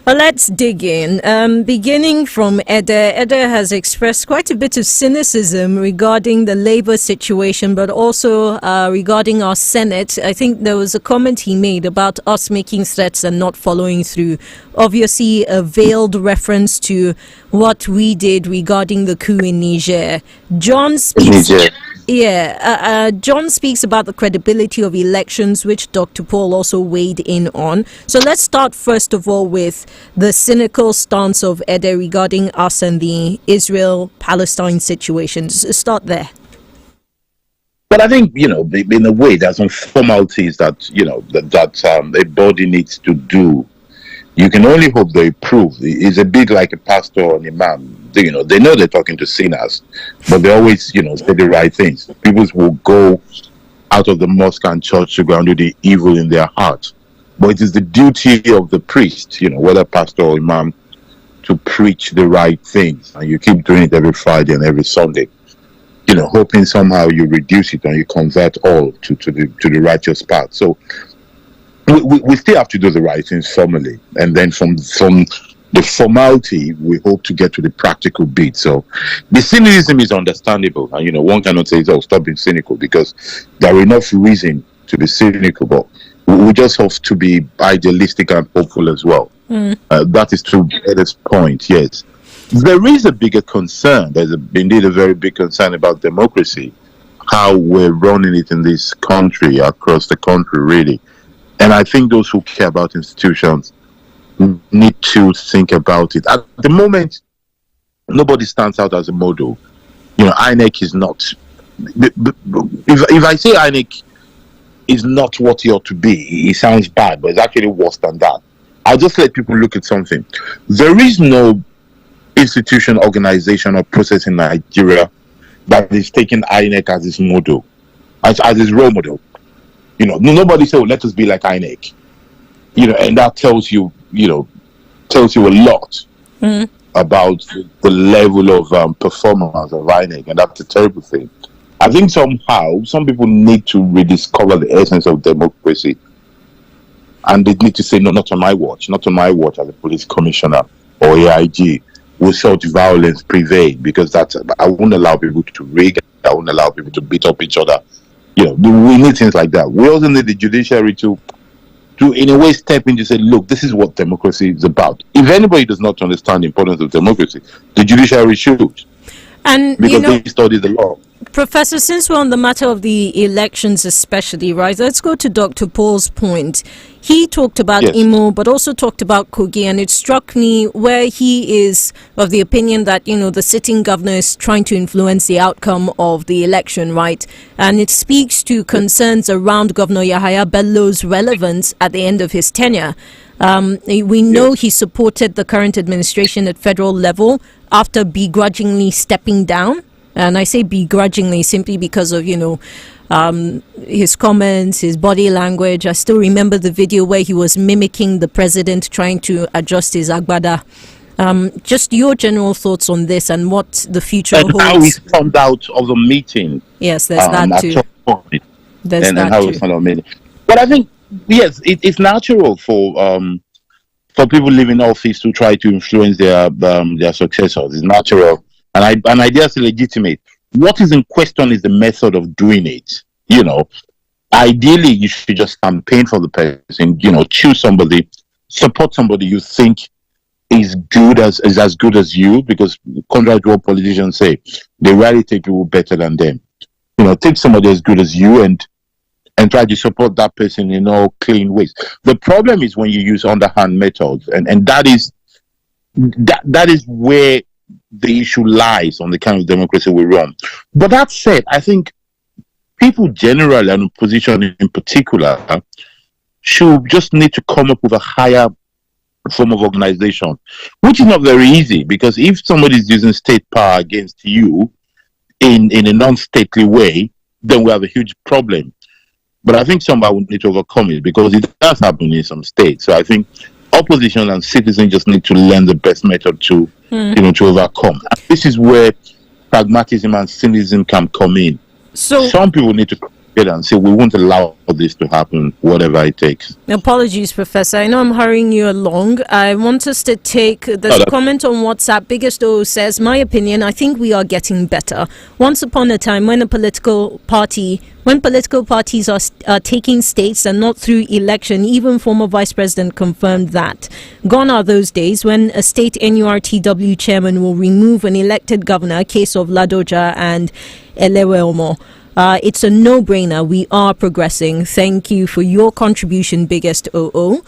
let's dig in. Beginning from Ede. Ede has expressed quite a bit of cynicism regarding the labor situation, but also regarding our Senate. I think there was a comment he made about us making threats and not following through. Obviously, a veiled reference to what we did regarding the coup in Niger. John speaks. John speaks about the credibility of elections, which Dr. Paul also weighed in on. So let's start first of all with the cynical stance of Ede regarding us and the Israel-Palestine situation. Start there. But I think, in a way, there's some formalities that, that a body needs to do. You can only hope they approve. It's a bit like a pastor or an imam. They know they're talking to sinners, but they always, say the right things. People will go out of the mosque and church to go and do the evil in their heart. But it is the duty of the priest, whether pastor or imam, to preach the right things. And you keep doing it every Friday and every Sunday, hoping somehow you reduce it and you convert all to the righteous path. So we still have to do the right things formally. And then from the formality, we hope to get to the practical bit. So the cynicism is understandable. And, one cannot say, stop being cynical, because there are enough reason to be cynical. But we just have to be idealistic and hopeful as well. That is to this point, yes. There is a bigger concern. There's indeed a very big concern about democracy, how we're running it in this country, across the country, really. And I think those who care about institutions need to think about it. At the moment, nobody stands out as a model. INEC is not. If I say INEC is not what it ought to be, it sounds bad, but it's actually worse than that. I'll just let people look at something. There is no institution, organization, or process in Nigeria that is taking INEC as its model, as its role model. Nobody said, let us be like INEC. And that tells you a lot about the level of performance of INEC, and that's a terrible thing. I think somehow some people need to rediscover the essence of democracy, and they need to say, no, not on my watch as a police commissioner or AIG will such violence prevail, because I won't allow people to rig, I won't allow people to beat up each other. We need things like that. We also need the judiciary to in a way step in to say, look, this is what democracy is about. If anybody does not understand the importance of democracy, the judiciary should. And because they study the law. Professor, since we're on the matter of the elections especially, right, let's go to Dr. Paul's point. He talked about Imo, but also talked about Kogi, and it struck me where he is of the opinion that, the sitting governor is trying to influence the outcome of the election, right? And it speaks to concerns around Governor Yahaya Bello's relevance at the end of his tenure. We know he supported the current administration at federal level after begrudgingly stepping down. And I say begrudgingly simply because of, his comments, his body language. I still remember the video where he was mimicking the president, trying to adjust his agbada. Just your general thoughts on this and what the future holds. And how he stormed out of the meeting. Yes, there's that too. And how he stormed out of the meeting. But I think, yes, it's natural for people leaving office to try to influence their successors. It's natural, and ideas are legitimate. What is in question is the method of doing it. You know, ideally, you should just campaign for the person. You know, choose somebody, support somebody you think is as good as you, because contrary to what politicians say, they rarely take people better than them. You know, take somebody as good as you and try to support that person in all clean ways. The problem is when you use underhand methods, and that is where the issue lies on the kind of democracy we run. But that said, I think people generally, and opposition in particular, should just need to come up with a higher form of organization, which is not very easy, because if somebody is using state power against you in a non-stately way, then we have a huge problem. But I think somebody will need to overcome it, because it does happen in some states. So I think opposition and citizens just need to learn the best method to to overcome. And this is where pragmatism and cynicism can come in. So some people need to and say we won't allow this to happen, whatever it takes. Apologies, Professor. I know I'm hurrying you along. I want us to take the comment on WhatsApp. Biggest O says, my opinion, I think we are getting better. Once upon a time, when political parties are taking states and not through election, even former Vice President confirmed that. Gone are those days when a state NURTW chairman will remove an elected governor, case of Ladoja and Elewe-Omo. It's a no-brainer. We are progressing. Thank you for your contribution, Biggest OO,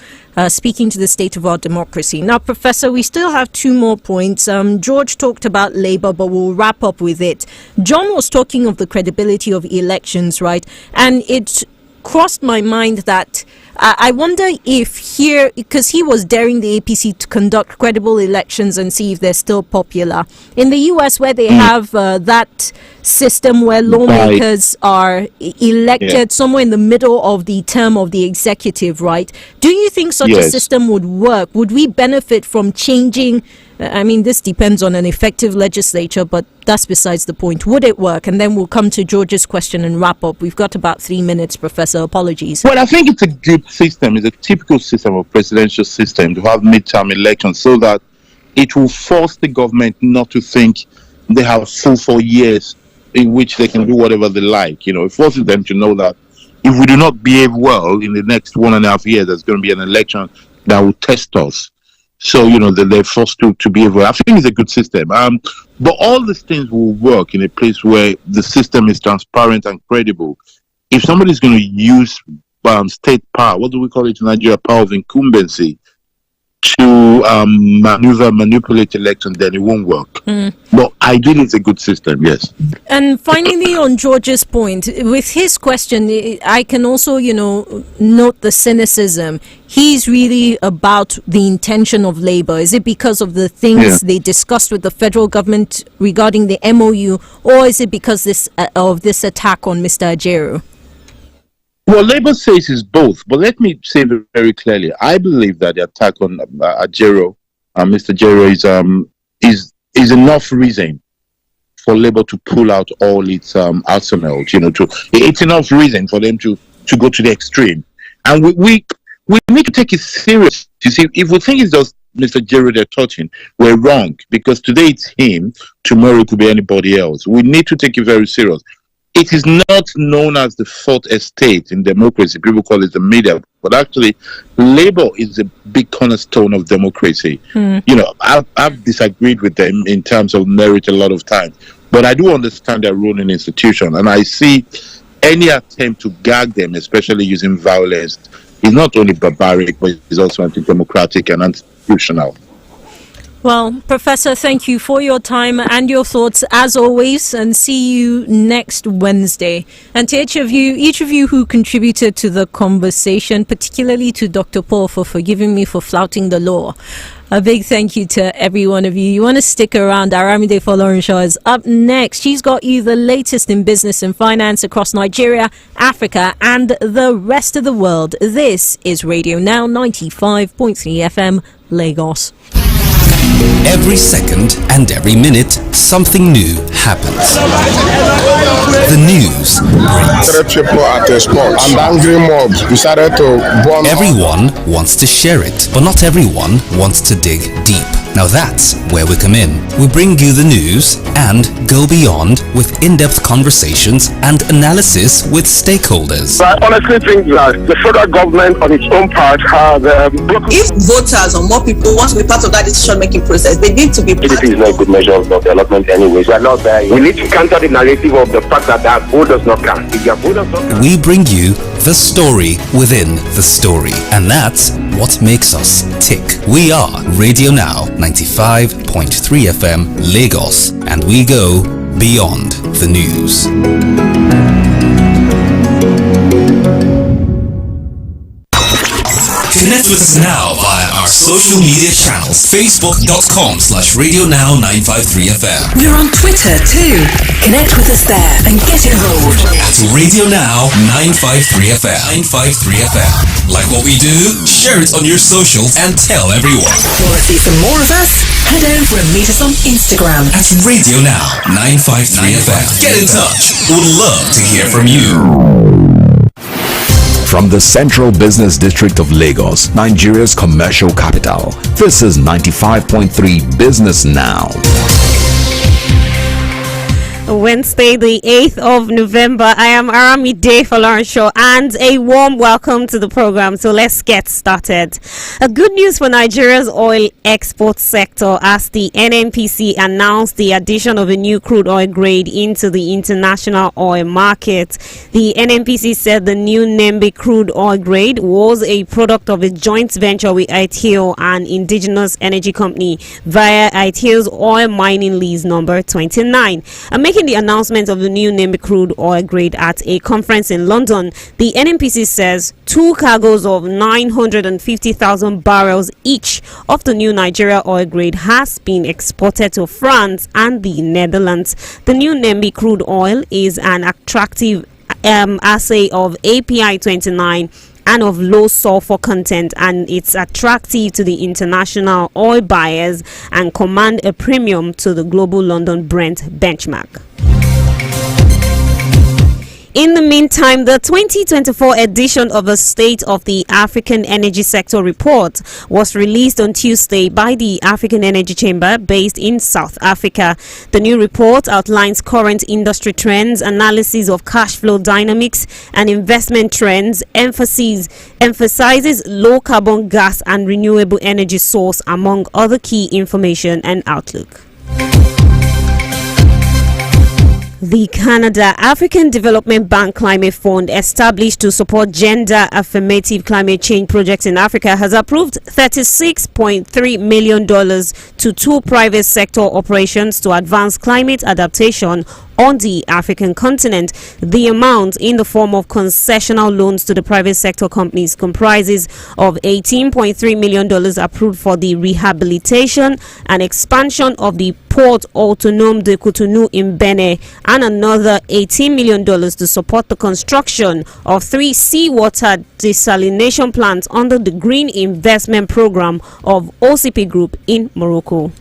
speaking to the state of our democracy. Now, Professor, we still have two more points. George talked about Labour, but we'll wrap up with it. John was talking of the credibility of elections, right? And it crossed my mind that I wonder if here, because he was daring the APC to conduct credible elections and see if they're still popular. In the US, where they have that system where lawmakers are elected somewhere in the middle of the term of the executive, right? Do you think such a system would work? Would we benefit from changing? I mean, this depends on an effective legislature, but that's besides the point. Would it work? And then we'll come to George's question and wrap up. We've got about 3 minutes, Professor. Apologies. Well, I think it's a good system. It's a typical system of presidential system to have midterm elections so that it will force the government not to think they have full 4 years in which they can do whatever they like. You know, it forces them to know that if we do not behave well in the next 1.5 years, there's going to be an election that will test us. So, you know, they're forced to behave well. I think it's a good system. But all these things will work in a place where the system is transparent and credible. If somebody is going to use state power, what do we call it in Nigeria, power of incumbency, to manipulate elections, then it won't work. But ideally, it's a good system, yes. And finally, on George's point, with his question, I can also, note the cynicism. He's really about the intention of Labour. Is it because of the things they discussed with the federal government regarding the MOU, or is it because of this attack on Mr. Ajaero? Well, Labour says it's both, but let me say very clearly. I believe that the attack on Ajaero, Mr. Ajaero, is enough reason for Labour to pull out all its arsenal. It's enough reason for them to go to the extreme, and we need to take it serious. You see, if we think it's just Mr. Ajaero they're touching, we're wrong, because today it's him, tomorrow it could be anybody else. We need to take it very serious. It is not known as the fourth estate in democracy. People call it the media. But actually, Labour is a big cornerstone of democracy. I've disagreed with them in terms of merit a lot of times. But I do understand their role in the institution. And I see any attempt to gag them, especially using violence, is not only barbaric, but it's also anti-democratic and anti-institutional. Well, Professor, thank you for your time and your thoughts as always, and see you next Wednesday. And to each of you who contributed to the conversation, particularly to Dr. Paul for forgiving me for flouting the law. A big thank you to every one of you. You want to stick around. Aramide Folorunsho is up next. She's got you the latest in business and finance across Nigeria, Africa, and the rest of the world. This is Radio Now 95.3 FM, Lagos. Every second and every minute, something new happens. The news breaks. People at a spot and angry mobs decided to bomb. Everyone wants to share it, but not everyone wants to dig deep. Now that's where we come in. We bring you the news and go beyond with in-depth conversations and analysis with stakeholders. I honestly think that the federal government on its own part has if voters or more people want to be part of that decision-making process, they need to be part PDP is not a good measure of development anyways. We are not there. We need to counter the narrative of the fact that their vote does not count. If their vote does not count. We bring you the story within the story, and that's what makes us tick. We are Radio Now 95.3 FM Lagos, and we go beyond the news. Connect with us now via our social media channels. Facebook.com/Radio Now 953 FM. We're on Twitter too. Connect with us there and get involved. At Radio Now 953 FM. 953 FM. Like what we do? Share it on your socials and tell everyone. Want to see some more of us? Head over and meet us on Instagram at Radio Now 953 FM. Get in touch. We'd love to hear from you. From the Central Business District of Lagos, Nigeria's commercial capital, this is 95.3 Business Now. Wednesday, the 8th of November. I am Aramide Folorunsho, and a warm welcome to the program. So let's get started. A good news for Nigeria's oil export sector as the NNPC announced the addition of a new crude oil grade into the international oil market. The NNPC said the new Nembe crude oil grade was a product of a joint venture with ITIL, an indigenous energy company, via ITIL's oil mining lease number 29. Making the announcement of the new Nembe crude oil grade at a conference in London, the NNPC says 2 cargoes of 950,000 barrels each of the new Nigeria oil grade has been exported to France and the Netherlands. The new Nembe crude oil is an attractive assay of API 29 and of low sulfur content, and it's attractive to the international oil buyers and command a premium to the global London Brent benchmark. In the meantime, the 2024 edition of the State of the African Energy Sector report was released on Tuesday by the African Energy Chamber based in South Africa. The new report outlines current industry trends, analysis of cash flow dynamics and investment trends, emphasizes low carbon gas and renewable energy source among other key information and outlook. The Canada African Development Bank Climate Fund, established to support gender affirmative climate change projects in Africa, has approved $36.3 million to 2 private sector operations to advance climate adaptation on the African continent. The amount, in the form of concessional loans to the private sector companies, comprises of $18.3 million approved for the rehabilitation and expansion of the Port Autonome de Cotonou in Benin, and another $18 million to support the construction of 3 seawater desalination plants under the Green Investment Program of OCP Group in Morocco.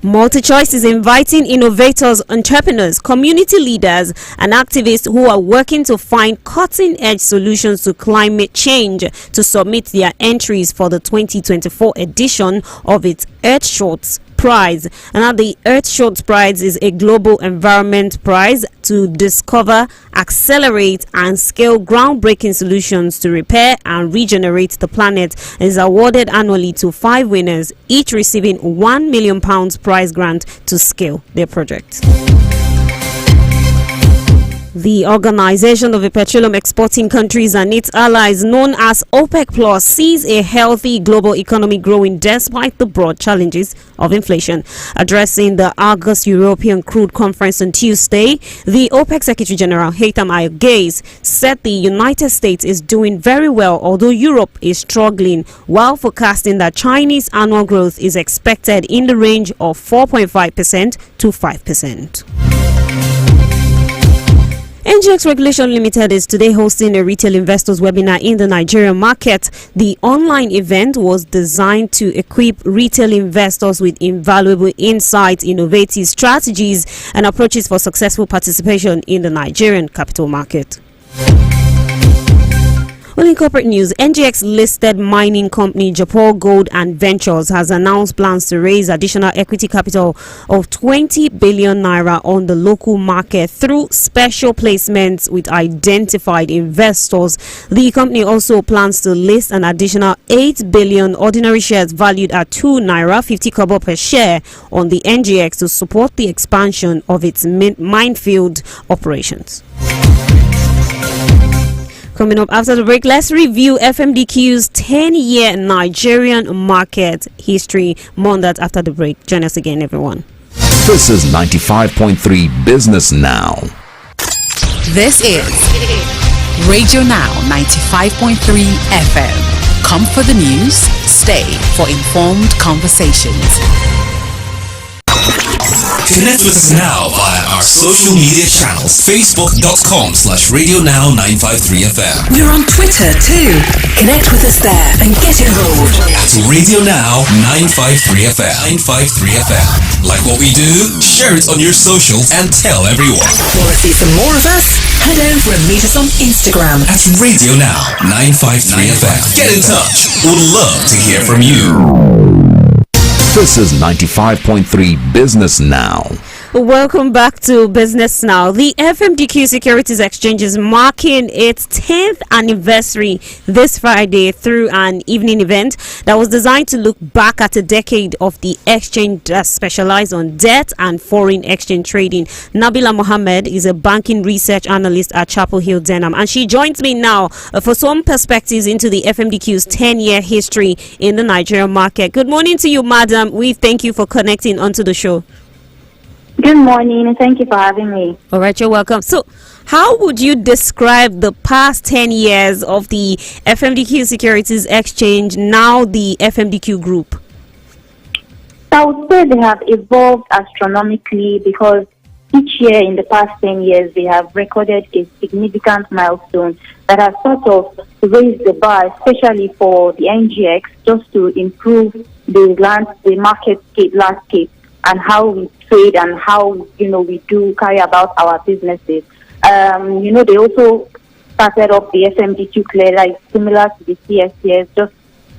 MultiChoice is inviting innovators, entrepreneurs, community leaders, and activists who are working to find cutting-edge solutions to climate change to submit their entries for the 2024 edition of its Earthshots Prize. And now the Earthshots Prize is a global environment prize to discover, accelerate, and scale groundbreaking solutions to repair and regenerate the planet. It is awarded annually to 5 winners, each receiving £1 million prize grant to scale their project. The Organization of the Petroleum Exporting Countries and its allies, known as OPEC Plus, sees a healthy global economy growing despite the broad challenges of inflation. Addressing the August European Crude Conference on Tuesday, the OPEC Secretary General Haitham Al-Ghaz said the United States is doing very well, although Europe is struggling, while forecasting that Chinese annual growth is expected in the range of 4.5% to 5%. NGX Regulation Limited is today hosting a retail investors webinar in the Nigerian market. The online event was designed to equip retail investors with invaluable insights, innovative strategies, and approaches for successful participation in the Nigerian capital market. Well, in corporate news, NGX listed mining company Japol Gold and Ventures has announced plans to raise additional equity capital of 20 billion naira on the local market through special placements with identified investors. The company also plans to list an additional 8 billion ordinary shares valued at 2 naira 50 kobo per share on the NGX to support the expansion of its minefield operations. Coming up after the break, let's review FMDQ's 10-year Nigerian market history. More on that after the break. Join us again, everyone. This is 95.3 Business Now. This is Radio Now 95.3 FM. Come for the news, stay for informed conversations. Connect with us now via our social media channels. Facebook.com/RadioNow953FM. We're on Twitter too. Connect with us there and get involved. At Radio Now 953FM. 953FM. Like what we do? Share it on your socials and tell everyone. Want to see some more of us? Head over and meet us on Instagram at Radio Now 953FM. Get in touch. We'd love to hear from you. This is 95.3 Business Now. Welcome back to Business Now. The FMDQ Securities Exchange is marking its 10th anniversary this Friday through an evening event that was designed to look back at a decade of the exchange that specialized on debt and foreign exchange trading. Nabila Mohammed is a banking research analyst at Chapel Hill Denham, and she joins me now for some perspectives into the FMDQ's 10-year history in the Nigerian market. Good morning to you, madam. We thank you for connecting onto the show. Good morning, and thank you for having me. All right, you're welcome. So, how would you describe the past 10 years of the FMDQ Securities Exchange, now the FMDQ Group? I would say they have evolved astronomically because each year in the past 10 years, they have recorded a significant milestone that has sort of raised the bar, especially for the NGX, just to improve the market landscape and how we trade and how we do carry about our businesses. They also started off the FMDQ Clear, like similar to the CSCS, just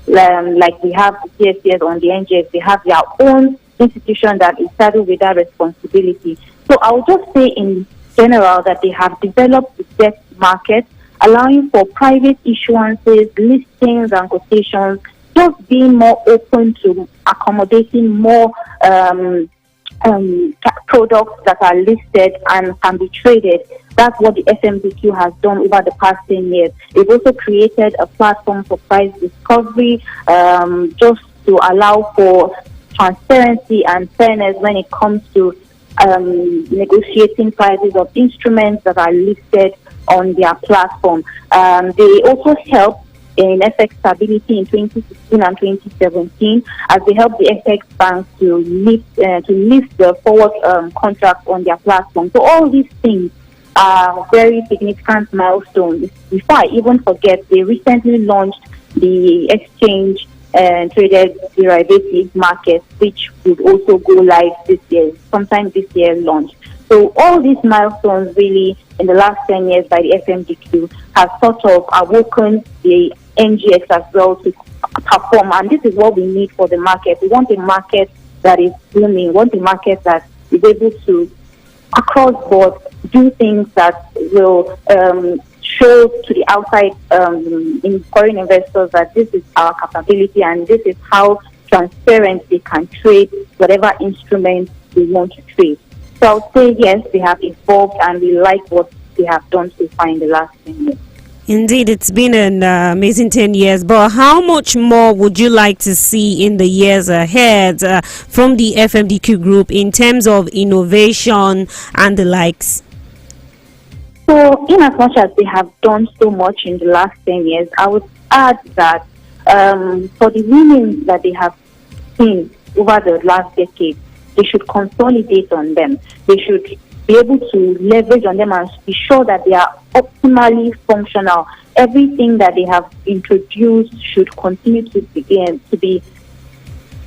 like we have the CSCS on the NGX. They have their own institution that is saddled with that responsibility. So I would just say in general that they have developed the debt market, allowing for private issuances, listings and quotations, just being more open to accommodating more products that are listed and can be traded. That's what the FMDQ has done over the past 10 years. They've also created a platform for price discovery, just to allow for transparency and fairness when it comes to negotiating prices of instruments that are listed on their platform. They also help in FX stability in 2016 and 2017 as they help the FX banks to lift the forward contracts on their platform. So all these things are very significant milestones. Before I even forget, they recently launched the exchange traded derivatives market, which would also go live this year, sometime this year launch. So all these milestones really in the last 10 years by the FMDQ have sort of awoken the NGX as well to perform, and this is what we need for the market. We want a market that is booming. We want a market that is able to, across board, do things that will show to the outside foreign investors that this is our capability and this is how transparent they can trade whatever instrument they want to trade. So I would say yes, they have evolved and we like what they have done so far in the last 10 years. Indeed, it's been an amazing 10 years, but how much more would you like to see in the years ahead from the FMDQ group in terms of innovation and the likes? So, in as much as they have done so much in the last 10 years, I would add that for the women that they have seen over the last decade, they should consolidate on them. They should be able to leverage on them and be sure that they are optimally functional. Everything that they have introduced should continue to be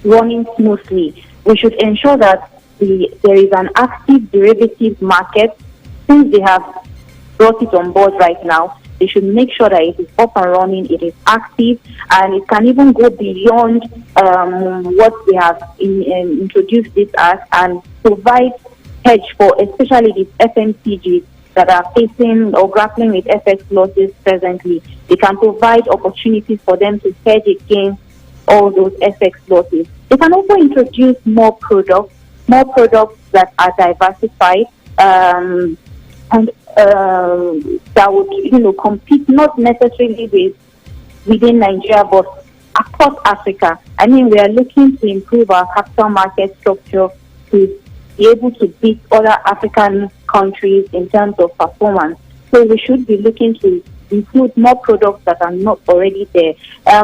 running smoothly. We should ensure that there is an active derivatives market. Since they have brought it on board right now, they should make sure that it is up and running, it is active, and it can even go beyond what they have introduced this as, and provide hedge for especially these FMCGs that are facing or grappling with FX losses presently. They can provide opportunities for them to hedge against all those FX losses. They can also introduce more products that are diversified, and that would, compete not necessarily within Nigeria, but across Africa. I mean, we are looking to improve our capital market structure to be able to beat other African countries in terms of performance. So we should be looking to include more products that are not already there.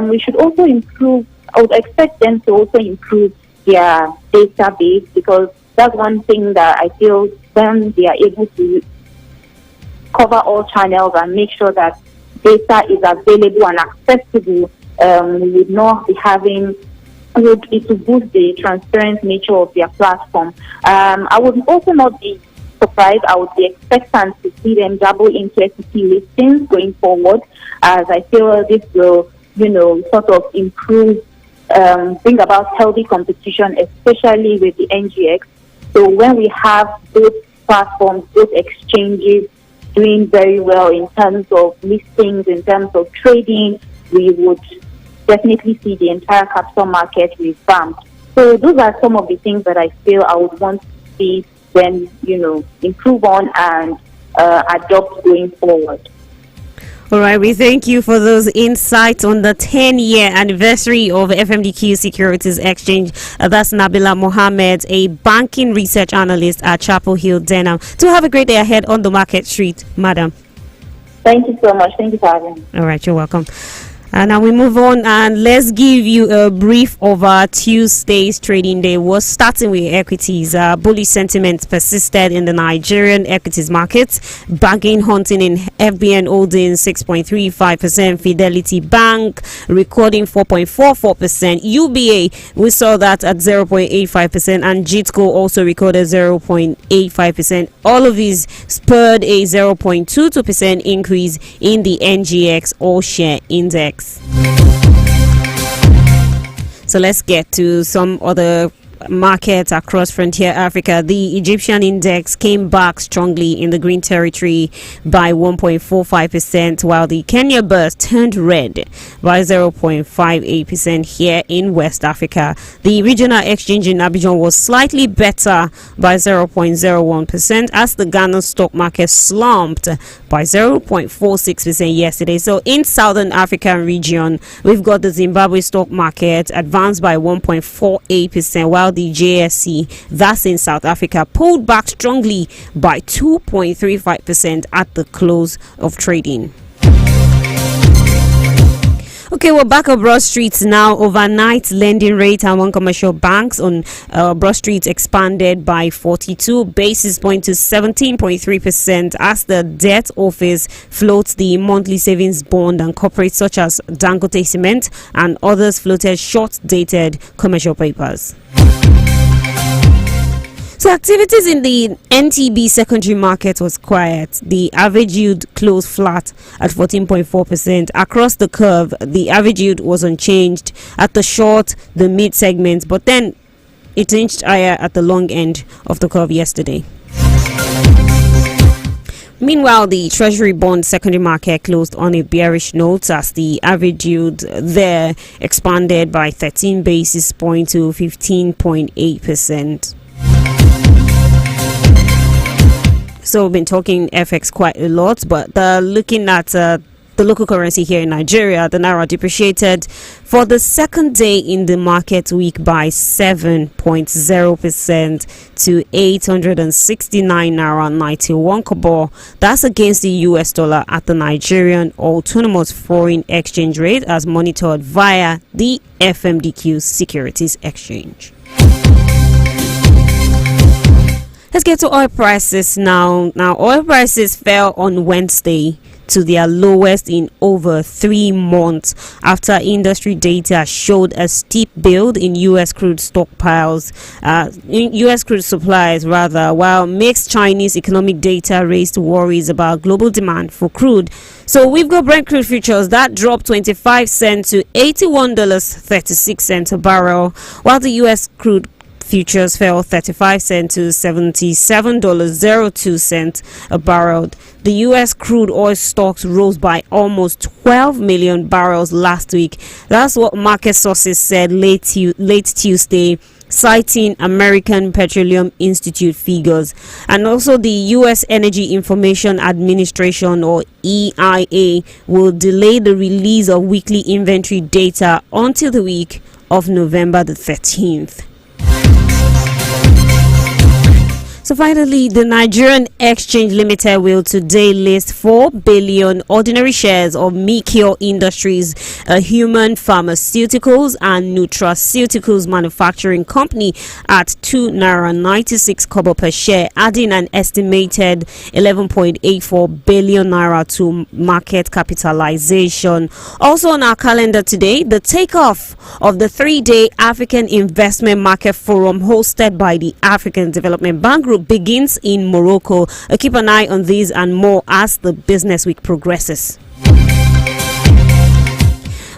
We should also improve, I would expect them to also improve their database, because that's one thing that I feel when they are able to cover all channels and make sure that data is available and accessible, we would not be having it to boost the transparent nature of their platform. I would also not be surprised. I would be expectant to see them double into equity listings going forward, as I feel this will, sort of improve, bring about healthy competition, especially with the NGX. So when we have those platforms, those exchanges doing very well in terms of listings, in terms of trading, we would definitely see the entire capital market revamped. So those are some of the things that I feel I would want to see them, improve on and adopt going forward. All right, we thank you for those insights on the 10-year anniversary of FMDQ Securities Exchange. That's Nabila Mohammed, a banking research analyst at Chapel Hill, Denham. To have a great day ahead on the Market Street, madam. Thank you so much. Thank you for having me. All right, you're welcome. Now we move on, and let's give you a brief of our Tuesday's trading day. We're starting with equities. Bullish sentiment persisted in the Nigerian equities markets. Bargain hunting in FBN holding 6.35%. Fidelity Bank recording 4.44%. UBA, we saw that at 0.85%, and JITCO also recorded 0.85%. All of these spurred a 0.22% increase in the NGX All Share Index. So let's get to some other markets across Frontier Africa. The Egyptian index came back strongly in the green territory by 1.45%, while the Kenya Burst turned red by 0.58% here in West Africa. The regional exchange in Abidjan was slightly better by 0.01%, as the Ghana stock market slumped by 0.46% yesterday. So in Southern African region, we've got the Zimbabwe stock market advanced by 1.48%, while the JSE, that's in South Africa, pulled back strongly by 2.35% at the close of trading. Okay, we're back on Broad Street now. Overnight lending rate among commercial banks on Broad Street expanded by 42 basis points to 17.3% as the debt office floats the monthly savings bond, and corporates such as Dangote Cement and others floated short-dated commercial papers. So activities in the NTB secondary market was quiet. The average yield closed flat at 14.4%. Across the curve, the average yield was unchanged at the short, the mid segments, but then it inched higher at the long end of the curve yesterday. Meanwhile, the Treasury bond secondary market closed on a bearish note as the average yield there expanded by 13 basis points to 15.8%. So we've been talking FX quite a lot, but looking at the local currency here in Nigeria, the Naira depreciated for the second day in the market week by 7.0% to 869 Naira 91 kobo. That's against the US dollar at the Nigerian Autonomous Foreign Exchange Rate as monitored via the FMDQ Securities Exchange. Let's get to oil prices now. Now, oil prices fell on Wednesday to their lowest in over 3 months after industry data showed a steep build in U.S. crude stockpiles, in U.S. crude supplies rather, while mixed Chinese economic data raised worries about global demand for crude. So we've got Brent crude futures that dropped 25 cents to $81.36 a barrel, while the U.S. crude futures fell 35 cents to $77.02 a barrel. The U.S. crude oil stocks rose by almost 12 million barrels last week. That's what market sources said late Tuesday, citing American Petroleum Institute figures. And also the U.S. Energy Information Administration, or EIA, will delay the release of weekly inventory data until the week of November the 13th. So finally, the Nigerian Exchange Limited will today list 4 billion ordinary shares of Mikio Industries, a human pharmaceuticals and nutraceuticals manufacturing company, at 2 Naira 96 kobo per share, adding an estimated 11.84 billion naira to market capitalization. Also on our calendar today, the takeoff of the 3-day African Investment Market Forum hosted by the African Development Bank Group begins in Morocco. Keep an eye on these and more as the business week progresses.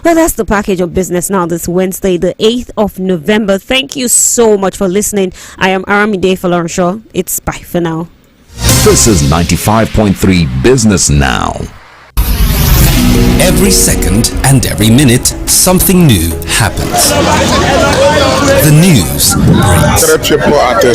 Well, that's the package of business now this Wednesday, the 8th of November. Thank you so much for listening. I am Aramide Falanshaw. It's bye for now. This is 95.3 Business Now. Every second and every minute, something new happens. The news breaks.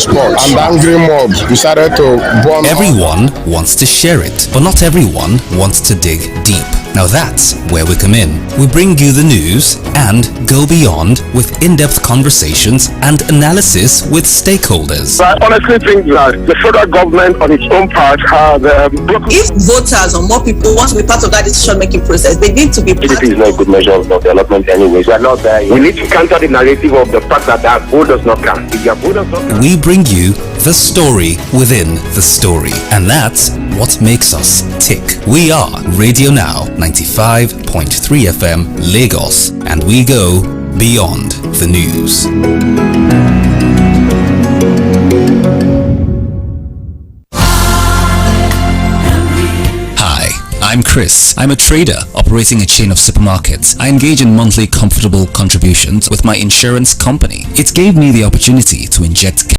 And angry mobs decided to bomb. Everyone wants to share it, but not everyone wants to dig deep. Now that's where we come in. We bring you the news and go beyond with in-depth conversations and analysis with stakeholders. I honestly think that the federal government on its own part has broken. If voters or more people want to be part of that decision-making process, they need to be part. PDP is not a good measure of development anyways. We are not there yet. We need to counter the narrative of the fact that our vote does not count. If your vote does not count. We bring you the story within the story, and that's what makes us tick. We are Radio Now 95.3 FM Lagos, and we go beyond the news. I'm Chris. I'm a trader operating a chain of supermarkets. I engage in monthly comfortable contributions with my insurance company. It gave me the opportunity to inject